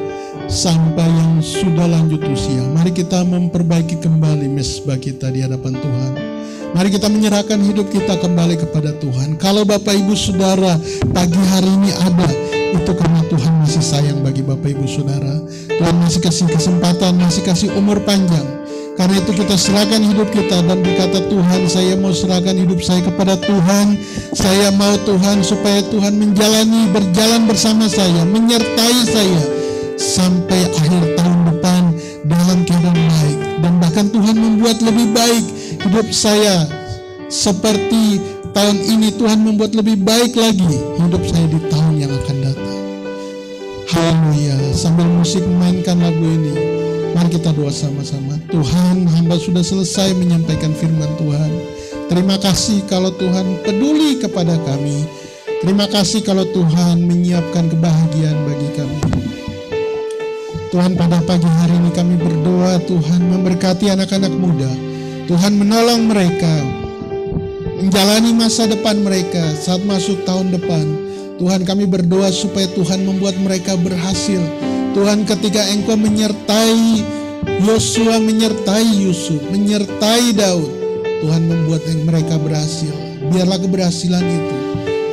sampai yang sudah lanjut usia, mari kita memperbaiki kembali mesbah kita di hadapan Tuhan. Mari kita menyerahkan hidup kita kembali kepada Tuhan. Kalau Bapak Ibu Saudara pagi hari ini ada, itu karena Tuhan masih sayang bagi Bapak Ibu Saudara. Tuhan masih kasih kesempatan, masih kasih umur panjang. Karena itu kita serahkan hidup kita dan berkata, Tuhan, saya mau serahkan hidup saya kepada Tuhan. Saya mau Tuhan supaya Tuhan berjalan bersama saya, menyertai saya sampai akhir tahun depan dalam keadaan baik. Dan bahkan Tuhan membuat lebih baik hidup saya. Seperti tahun ini Tuhan membuat lebih baik lagi hidup saya di tahun yang akan datang. Haleluya. Sambil musik memainkan lagu ini, mari kita doa sama-sama. Tuhan, hamba sudah selesai menyampaikan firman Tuhan. Terima kasih kalau Tuhan peduli kepada kami. Terima kasih kalau Tuhan menyiapkan kebahagiaan bagi kami. Tuhan, pada pagi hari ini kami berdoa, Tuhan memberkati anak-anak muda. Tuhan menolong mereka menjalani masa depan mereka saat masuk tahun depan. Tuhan, kami berdoa supaya Tuhan membuat mereka berhasil. Tuhan, ketika Engkau menyertai Yosua, menyertai Yusuf, menyertai Daud, Tuhan membuat mereka berhasil. Biarlah keberhasilan itu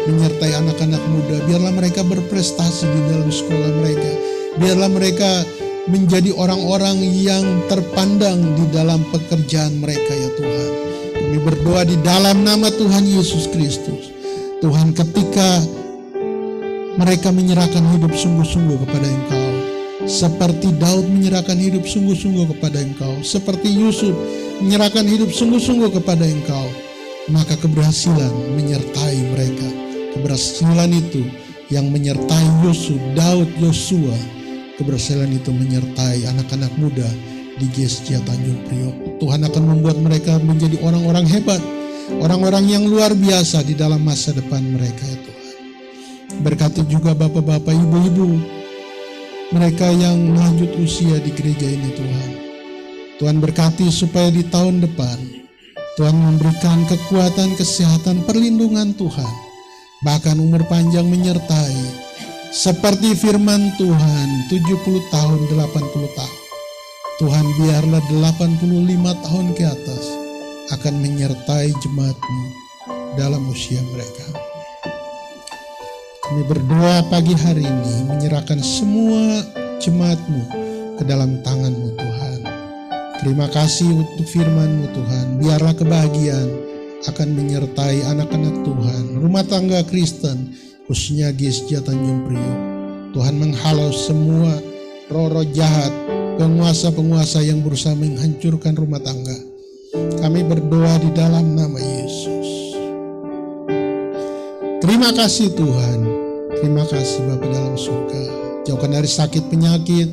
menyertai anak-anak muda. Biarlah mereka berprestasi di dalam sekolah mereka. Biarlah mereka menjadi orang-orang yang terpandang di dalam pekerjaan mereka, ya Tuhan. Kami berdoa di dalam nama Tuhan Yesus Kristus. Tuhan, ketika mereka menyerahkan hidup sungguh-sungguh kepada Engkau, seperti Daud menyerahkan hidup sungguh-sungguh kepada Engkau, seperti Yusuf menyerahkan hidup sungguh-sungguh kepada Engkau, maka keberhasilan menyertai mereka. Keberhasilan itu yang menyertai Yusuf, Daud, Yosua. Keberhasilan itu menyertai anak-anak muda di GSJ Tanjung Priok. Tuhan akan membuat mereka menjadi orang-orang hebat, orang-orang yang luar biasa di dalam masa depan mereka, ya Tuhan. Berkati juga bapak-bapak, ibu-ibu, mereka yang lanjut usia di gereja ini, Tuhan. Tuhan berkati supaya di tahun depan Tuhan memberikan kekuatan, kesehatan, perlindungan Tuhan, bahkan umur panjang menyertai. Seperti firman Tuhan, 70 tahun, 80 tahun. Tuhan, biarlah 85 tahun ke atas akan menyertai jemaat-Mu dalam usia mereka. Kami berdoa pagi hari ini menyerahkan semua jemaat-Mu ke dalam tangan-Mu, Tuhan. Terima kasih untuk firman-Mu, Tuhan. Biarlah kebahagiaan akan menyertai anak-anak Tuhan, rumah tangga Kristen, khususnya GSJ Tanjung Priok. Tuhan, menghalau semua roh-roh jahat, penguasa-penguasa yang berusaha menghancurkan rumah tangga. Kami berdoa di dalam nama Yesus. Terima kasih Tuhan. Terima kasih Bapa dalam surga. Jauhkan dari sakit penyakit,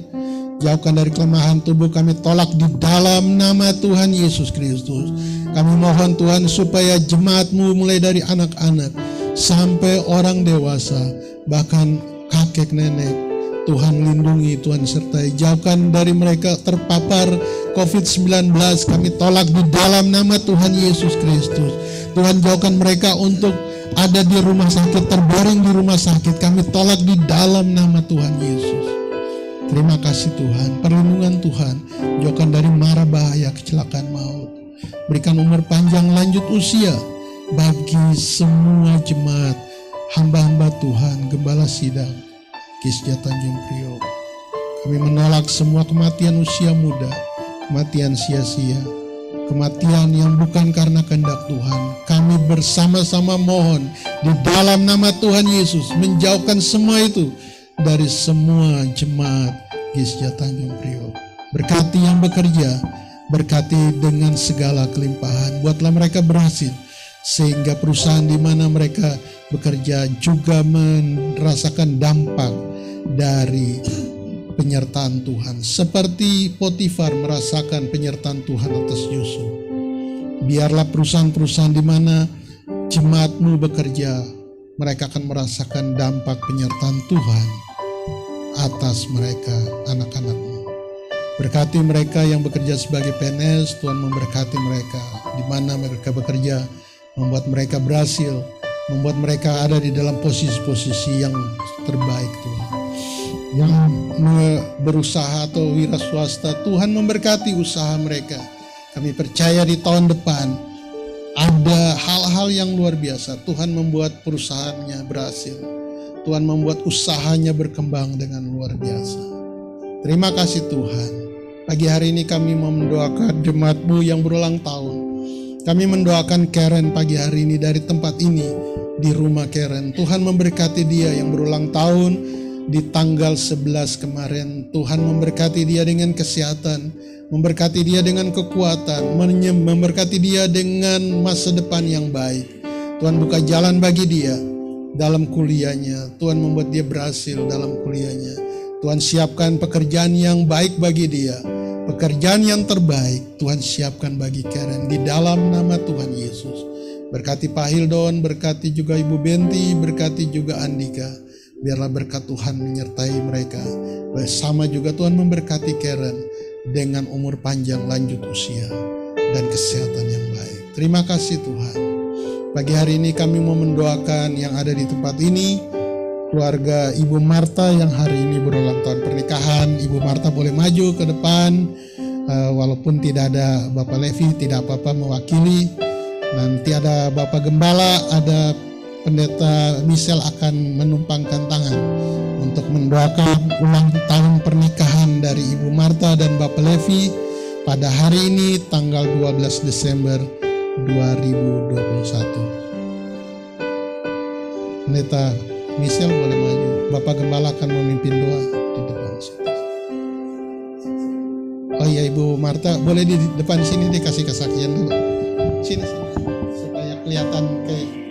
jauhkan dari kelemahan tubuh, kami tolak di dalam nama Tuhan Yesus Kristus. Kami mohon Tuhan supaya jemaat-Mu mulai dari anak-anak sampai orang dewasa, bahkan kakek nenek, Tuhan lindungi, Tuhan sertai. Jauhkan dari mereka terpapar COVID-19, kami tolak di dalam nama Tuhan Yesus Kristus. Tuhan, jauhkan mereka untuk ada di rumah sakit, terbaring di rumah sakit, kami tolak di dalam nama Tuhan Yesus. Terima kasih Tuhan, perlindungan Tuhan, jauhkan dari mara bahaya kecelakaan maut. Berikan umur panjang, lanjut usia bagi semua jemaat, hamba-hamba Tuhan, Gembala Sidang GSJ Tanjung Priok. Kami menolak semua kematian usia muda, kematian sia-sia, kematian yang bukan karena kehendak Tuhan. Kami bersama-sama mohon di dalam nama Tuhan Yesus menjauhkan semua itu dari semua jemaat GSJ Tanjung Priok. Berkati yang bekerja, berkati dengan segala kelimpahan. Buatlah mereka berhasil, sehingga perusahaan di mana mereka bekerja juga merasakan dampak dari penyertaan Tuhan. Seperti Potifar merasakan penyertaan Tuhan atas Yusuf. Biarlah perusahaan-perusahaan di mana jemaatmu bekerja, mereka akan merasakan dampak penyertaan Tuhan atas mereka, anak-anakmu. Berkati mereka yang bekerja sebagai PNS, Tuhan memberkati mereka. Di mana mereka bekerja, membuat mereka berhasil, membuat mereka ada di dalam posisi-posisi yang terbaik Tuhan. Yang berusaha atau wira swasta, Tuhan memberkati usaha mereka. Kami percaya di tahun depan ada hal-hal yang luar biasa. Tuhan membuat perusahaannya berhasil. Tuhan membuat usahanya berkembang dengan luar biasa. Terima kasih Tuhan. Pagi hari ini kami mau mendoakan jemaatmu yang berulang tahun. Kami mendoakan Karen pagi hari ini dari tempat ini di rumah Karen. Tuhan memberkati dia yang berulang tahun di tanggal 11 kemarin. Tuhan memberkati dia dengan kesehatan, memberkati dia dengan kekuatan, memberkati dia dengan masa depan yang baik. Tuhan buka jalan bagi dia dalam kuliahnya. Tuhan membuat dia berhasil dalam kuliahnya. Tuhan siapkan pekerjaan yang baik bagi dia. Pekerjaan yang terbaik Tuhan siapkan bagi Karen di dalam nama Tuhan Yesus. Berkati Pak Hildon, berkati juga Ibu Benti, berkati juga Andika. Biarlah berkat Tuhan menyertai mereka. Bersama juga Tuhan memberkati Karen dengan umur panjang, lanjut usia, dan kesehatan yang baik. Terima kasih Tuhan. Pagi hari ini kami mau mendoakan yang ada di tempat ini, keluarga Ibu Marta yang hari ini berulang tahun pernikahan. Ibu Marta boleh maju ke depan, walaupun tidak ada Bapak Levi, tidak apa-apa mewakili. Nanti ada Bapak Gembala, ada Pendeta Michelle akan menumpangkan tangan untuk mendoakan ulang tahun pernikahan dari Ibu Marta dan Bapak Levi pada hari ini tanggal 12 Desember 2021. Pendeta Michelle boleh maju. Bapak Gembala akan memimpin doa di depan situ. Oh iya, Ibu Marta boleh di depan sini dikasih kesaksian dulu. Sini supaya kelihatan kayak.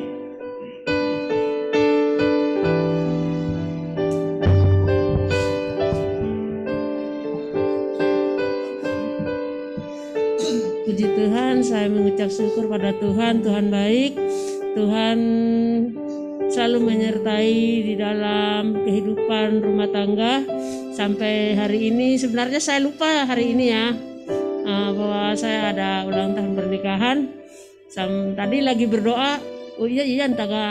Puji Tuhan, saya mengucap syukur pada Tuhan. Tuhan baik, Tuhan selalu menyertai di dalam kehidupan rumah tangga sampai hari ini. Sebenarnya saya lupa hari ini ya, bahwa saya ada ulang tahun pernikahan. Tadi lagi berdoa, oh iya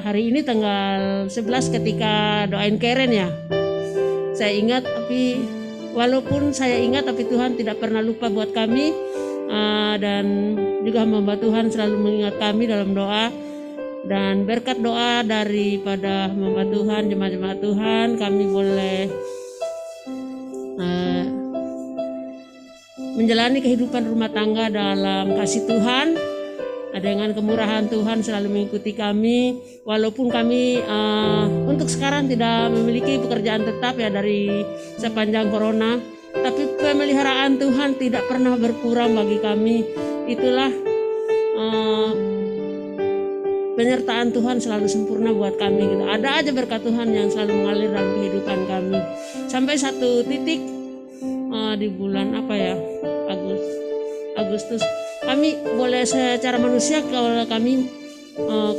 hari ini tanggal 11 ketika doain Karen ya. Saya ingat, tapi walaupun saya ingat, tapi Tuhan tidak pernah lupa buat kami. Dan juga hamba Tuhan selalu mengingat kami dalam doa, dan berkat doa daripada hamba Tuhan, jemaat-jemaat Tuhan, kami boleh menjalani kehidupan rumah tangga dalam kasih Tuhan. Dengan kemurahan Tuhan selalu mengikuti kami, walaupun kami untuk sekarang tidak memiliki pekerjaan tetap ya dari sepanjang corona. Tapi pemeliharaan Tuhan tidak pernah berkurang bagi kami. Itulah penyertaan Tuhan selalu sempurna buat kami gitu. Ada aja berkat Tuhan yang selalu mengalir dalam kehidupan kami. Sampai satu titik di bulan Agustus, kami boleh secara manusia kalau kami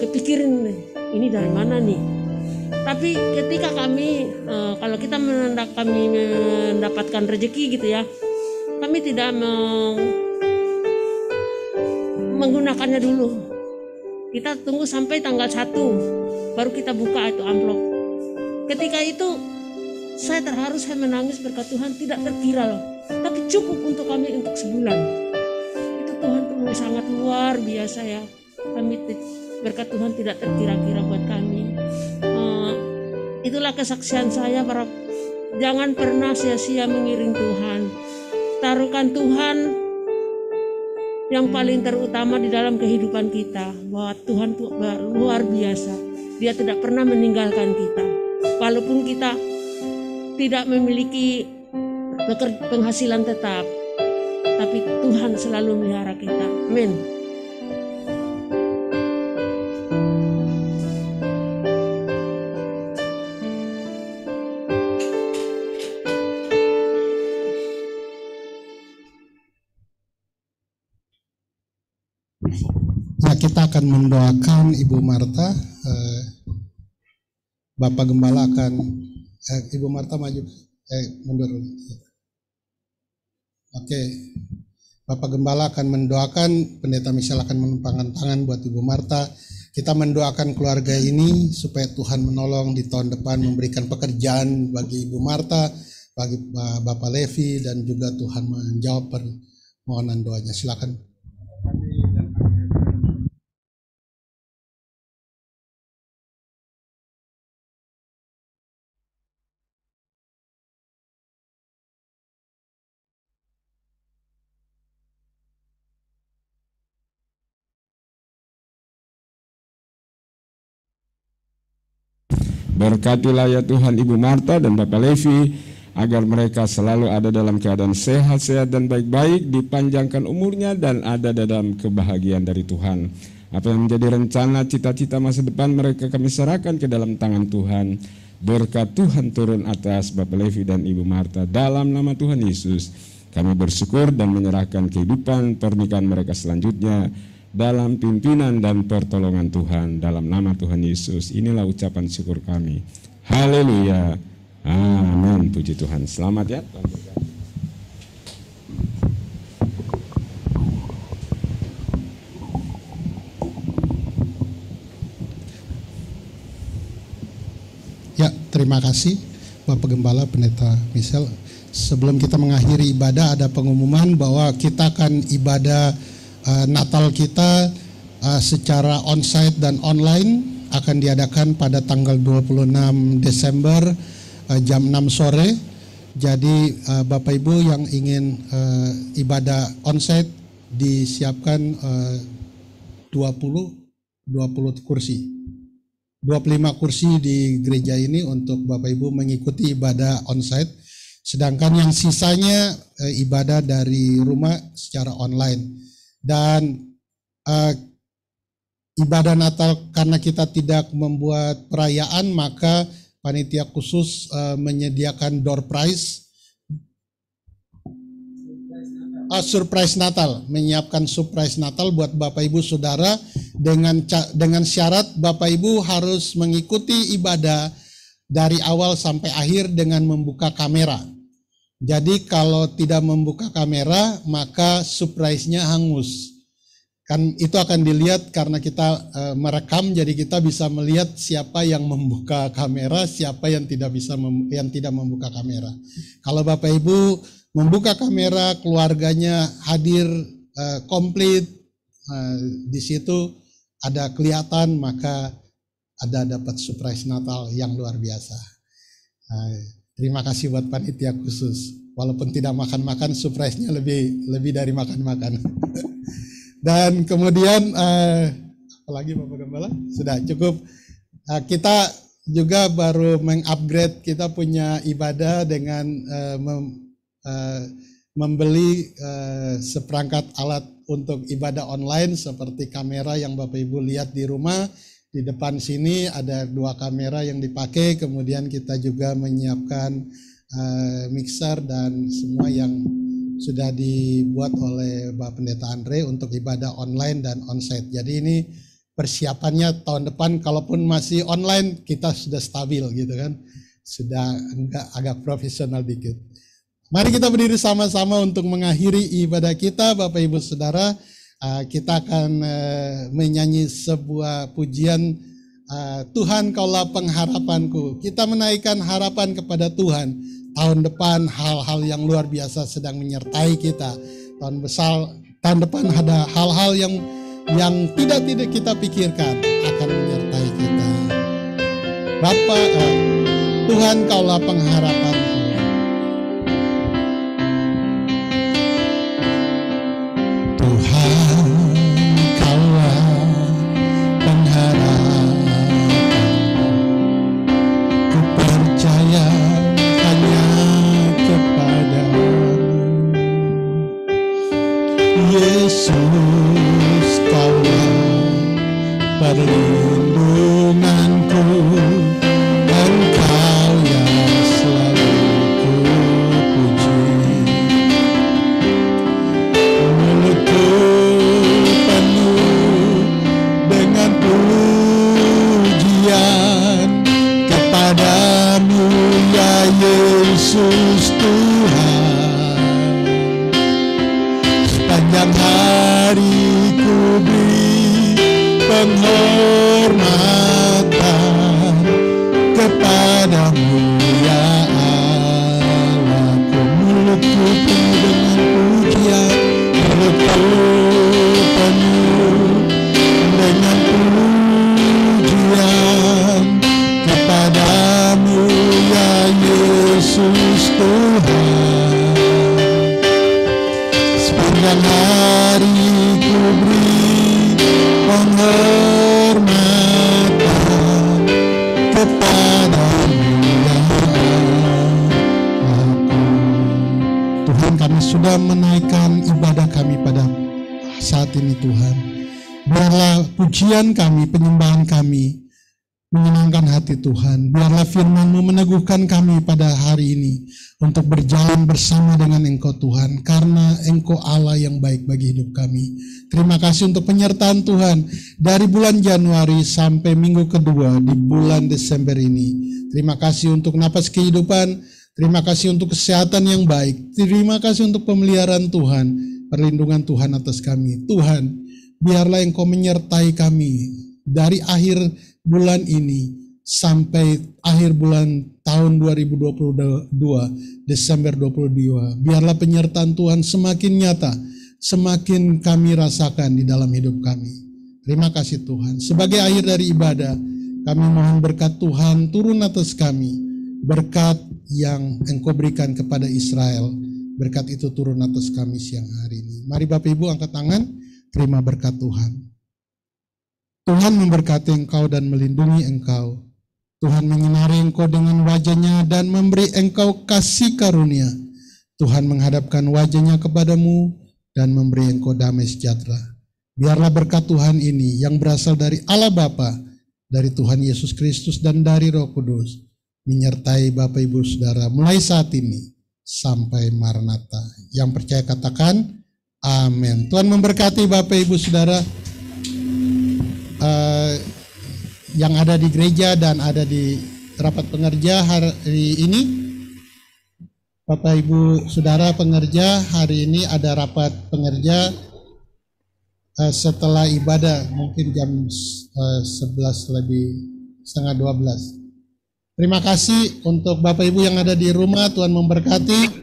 kepikirin ini dari mana nih. Tapi ketika kami, kalau kita mendapatkan rezeki gitu ya, kami tidak menggunakannya dulu. Kita tunggu sampai tanggal 1, baru kita buka itu amplop. Ketika itu, saya terharu, saya menangis berkat Tuhan tidak terkira loh. Tapi cukup untuk kami untuk sebulan. Itu Tuhan tuh sangat luar biasa ya. Kami berkat Tuhan tidak terkira-kira buat kami. Itulah kesaksian saya, para jangan pernah sia-sia mengiring Tuhan. Taruhkan Tuhan yang paling terutama di dalam kehidupan kita, bahwa Tuhan itu luar biasa. Dia tidak pernah meninggalkan kita. Walaupun kita tidak memiliki penghasilan tetap, tapi Tuhan selalu melihara kita. Amin. akan mendoakan Ibu Marta. Bapak Gembala akan Ibu Marta maju, mundur. Oke, Bapak Gembala akan mendoakan, Pendeta Michel akan menumpangkan tangan buat Ibu Marta. Kita mendoakan keluarga ini supaya Tuhan menolong di tahun depan, memberikan pekerjaan bagi Ibu Marta, bagi Bapak Levi, dan juga Tuhan menjawab permohonan doanya. Silakan. Berkatilah ya Tuhan Ibu Marta dan Bapak Levi, agar mereka selalu ada dalam keadaan sehat-sehat dan baik-baik, dipanjangkan umurnya dan ada dalam kebahagiaan dari Tuhan. Apa yang menjadi rencana cita-cita masa depan mereka kami serahkan ke dalam tangan Tuhan. Berkat Tuhan turun atas Bapak Levi dan Ibu Marta dalam nama Tuhan Yesus. Kami bersyukur dan menyerahkan kehidupan pernikahan mereka selanjutnya dalam pimpinan dan pertolongan Tuhan, dalam nama Tuhan Yesus. Inilah ucapan syukur kami. Haleluya. Amin. Puji Tuhan. Selamat ya. Ya, terima kasih Bapak Gembala, Pendeta Michel. Sebelum kita mengakhiri ibadah, ada pengumuman bahwa kita akan ibadah Natal kita secara onsite dan online akan diadakan pada tanggal 26 Desember jam 6 sore. Jadi Bapak Ibu yang ingin ibadah onsite disiapkan 20 kursi. 25 kursi di gereja ini untuk Bapak Ibu mengikuti ibadah onsite. Sedangkan yang sisanya ibadah dari rumah secara online. Dan ibadah Natal, karena kita tidak membuat perayaan, maka panitia khusus menyediakan door prize, surprise Natal, menyiapkan surprise Natal buat Bapak Ibu Saudara dengan syarat Bapak Ibu harus mengikuti ibadah dari awal sampai akhir dengan membuka kamera. Jadi kalau tidak membuka kamera, maka surprise-nya hangus. Kan itu akan dilihat karena kita merekam, jadi kita bisa melihat siapa yang membuka kamera, siapa yang tidak membuka kamera. Kalau Bapak Ibu membuka kamera, keluarganya hadir komplit, di situ ada kelihatan, maka ada dapat surprise Natal yang luar biasa. Terima kasih buat panitia khusus. Walaupun tidak makan-makan, surprise-nya lebih dari makan-makan. Dan kemudian, apalagi Bapak Gembala? Sudah cukup. Kita juga baru mengupgrade, kita punya ibadah dengan membeli seperangkat alat untuk ibadah online seperti kamera yang Bapak Ibu lihat di rumah. Di depan sini ada 2 kamera yang dipakai, kemudian kita juga menyiapkan mixer dan semua yang sudah dibuat oleh Bapak Pendeta Andre untuk ibadah online dan onsite. Jadi ini persiapannya tahun depan, kalaupun masih online kita sudah stabil gitu kan, sudah agak profesional dikit. Mari kita berdiri sama-sama untuk mengakhiri ibadah kita, Bapak Ibu Saudara. Kita akan menyanyi sebuah pujian, Tuhan Kaulah Pengharapanku. Kita menaikkan harapan kepada Tuhan. Tahun depan hal-hal yang luar biasa sedang menyertai kita. Tahun depan ada hal-hal yang tidak kita pikirkan akan menyertai kita. Bapa, Tuhan Kaulah pengharapanku. Tuhan Kaulah pengharapanku. Ku percaya hanya kepadamu, Yesus. Kaulah perlindunganku, Engkau yang selalu ya Yesus Tuhan. Sepanjang hari ku beri penghormatan kepadamu ya Allah. Mulutku penuh dengan pujian, mulutku penuh dengan pujian kepadamu ya Yesus Tuhan. Sepanjang hari ku beri penghormatan kepadamu ya aku. Tuhan, kami sudah menaikkan ibadah kami pada saat ini Tuhan. Biarlah pujian kami, penyembahan kami menyenangkan hati Tuhan. Biarlah firman-Mu meneguhkan kami pada hari ini untuk berjalan bersama dengan Engkau Tuhan, karena Engkau Allah yang baik bagi hidup kami. Terima kasih untuk penyertaan Tuhan dari bulan Januari sampai minggu kedua di bulan Desember ini. Terima kasih untuk napas kehidupan, terima kasih untuk kesehatan yang baik, terima kasih untuk pemeliharaan Tuhan, perlindungan Tuhan atas kami. Tuhan, biarlah Engkau menyertai kami dari akhir bulan ini sampai akhir bulan tahun 2022, Desember 2022. Biarlah penyertaan Tuhan semakin nyata, semakin kami rasakan di dalam hidup kami. Terima kasih Tuhan. Sebagai akhir dari ibadah, kami mohon berkat Tuhan turun atas kami. Berkat yang Engkau berikan kepada Israel, berkat itu turun atas kami siang hari ini. Mari Bapak Ibu angkat tangan, terima berkat Tuhan. Tuhan memberkati engkau dan melindungi engkau. Tuhan menyinari engkau dengan wajah-Nya dan memberi engkau kasih karunia. Tuhan menghadapkan wajah-Nya kepadamu dan memberi engkau damai sejahtera. Biarlah berkat Tuhan ini yang berasal dari Allah Bapa, dari Tuhan Yesus Kristus dan dari Roh Kudus menyertai Bapak Ibu Saudara mulai saat ini sampai Maranatha. Yang percaya katakan amin. Tuhan memberkati Bapak Ibu Saudara yang ada di gereja dan ada di rapat pengerja hari ini. Bapak Ibu Saudara pengerja, hari ini ada rapat pengerja setelah ibadah, mungkin jam 11 lebih setengah 12. Terima kasih untuk Bapak Ibu yang ada di rumah, Tuhan memberkati.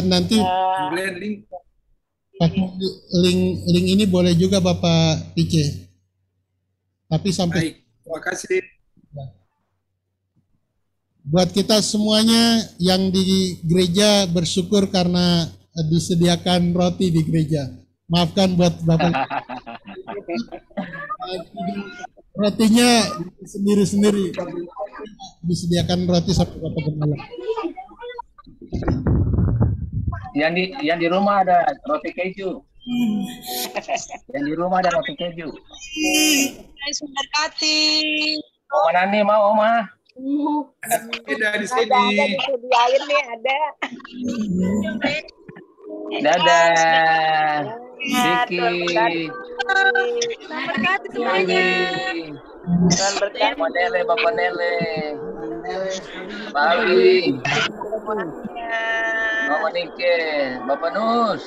Nanti link ini boleh juga Bapak PC. Tapi sampai baik, terima kasih. Buat kita semuanya yang di gereja bersyukur karena disediakan roti di gereja. Maafkan buat Bapak. Rotinya sendiri-sendiri. Disediakan roti sampai Bapak Gembala. Yang di rumah ada roti keju. Yang di rumah ada roti keju. Memberkati. Oma Nani mau Oma? Ada di sini. Ada disediain nih, ada. Dadah. Vicky. Memberkati semuanya. Tuhan berkati. Mama Nele, Bapak Nele. Bali. Mama Nike, Bapak Nus.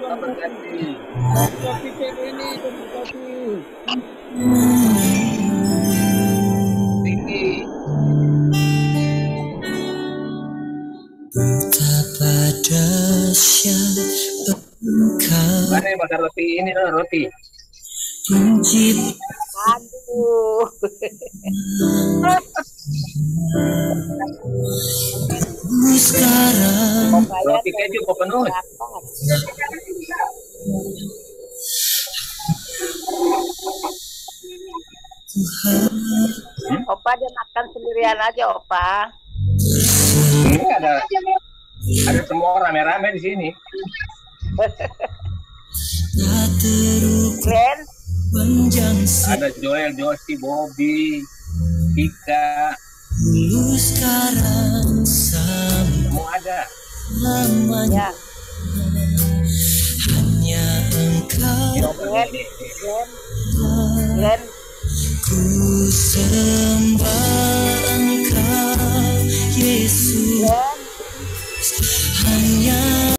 Bapak Ganti. Vicky. Betapa dahsyat Engkau Mana yang bakar roti ini roti? pencipta Aduh. sekarang. Roti keju kok penuh. Opa dia makan sendirian aja, Opa. Ini ada semua rame-rame di sini. Glenn, Ada Joel, Josie, Bobby, Ika, sekarang semua ada. lamanya ya. hanya Engkau Glenn, ku sembah.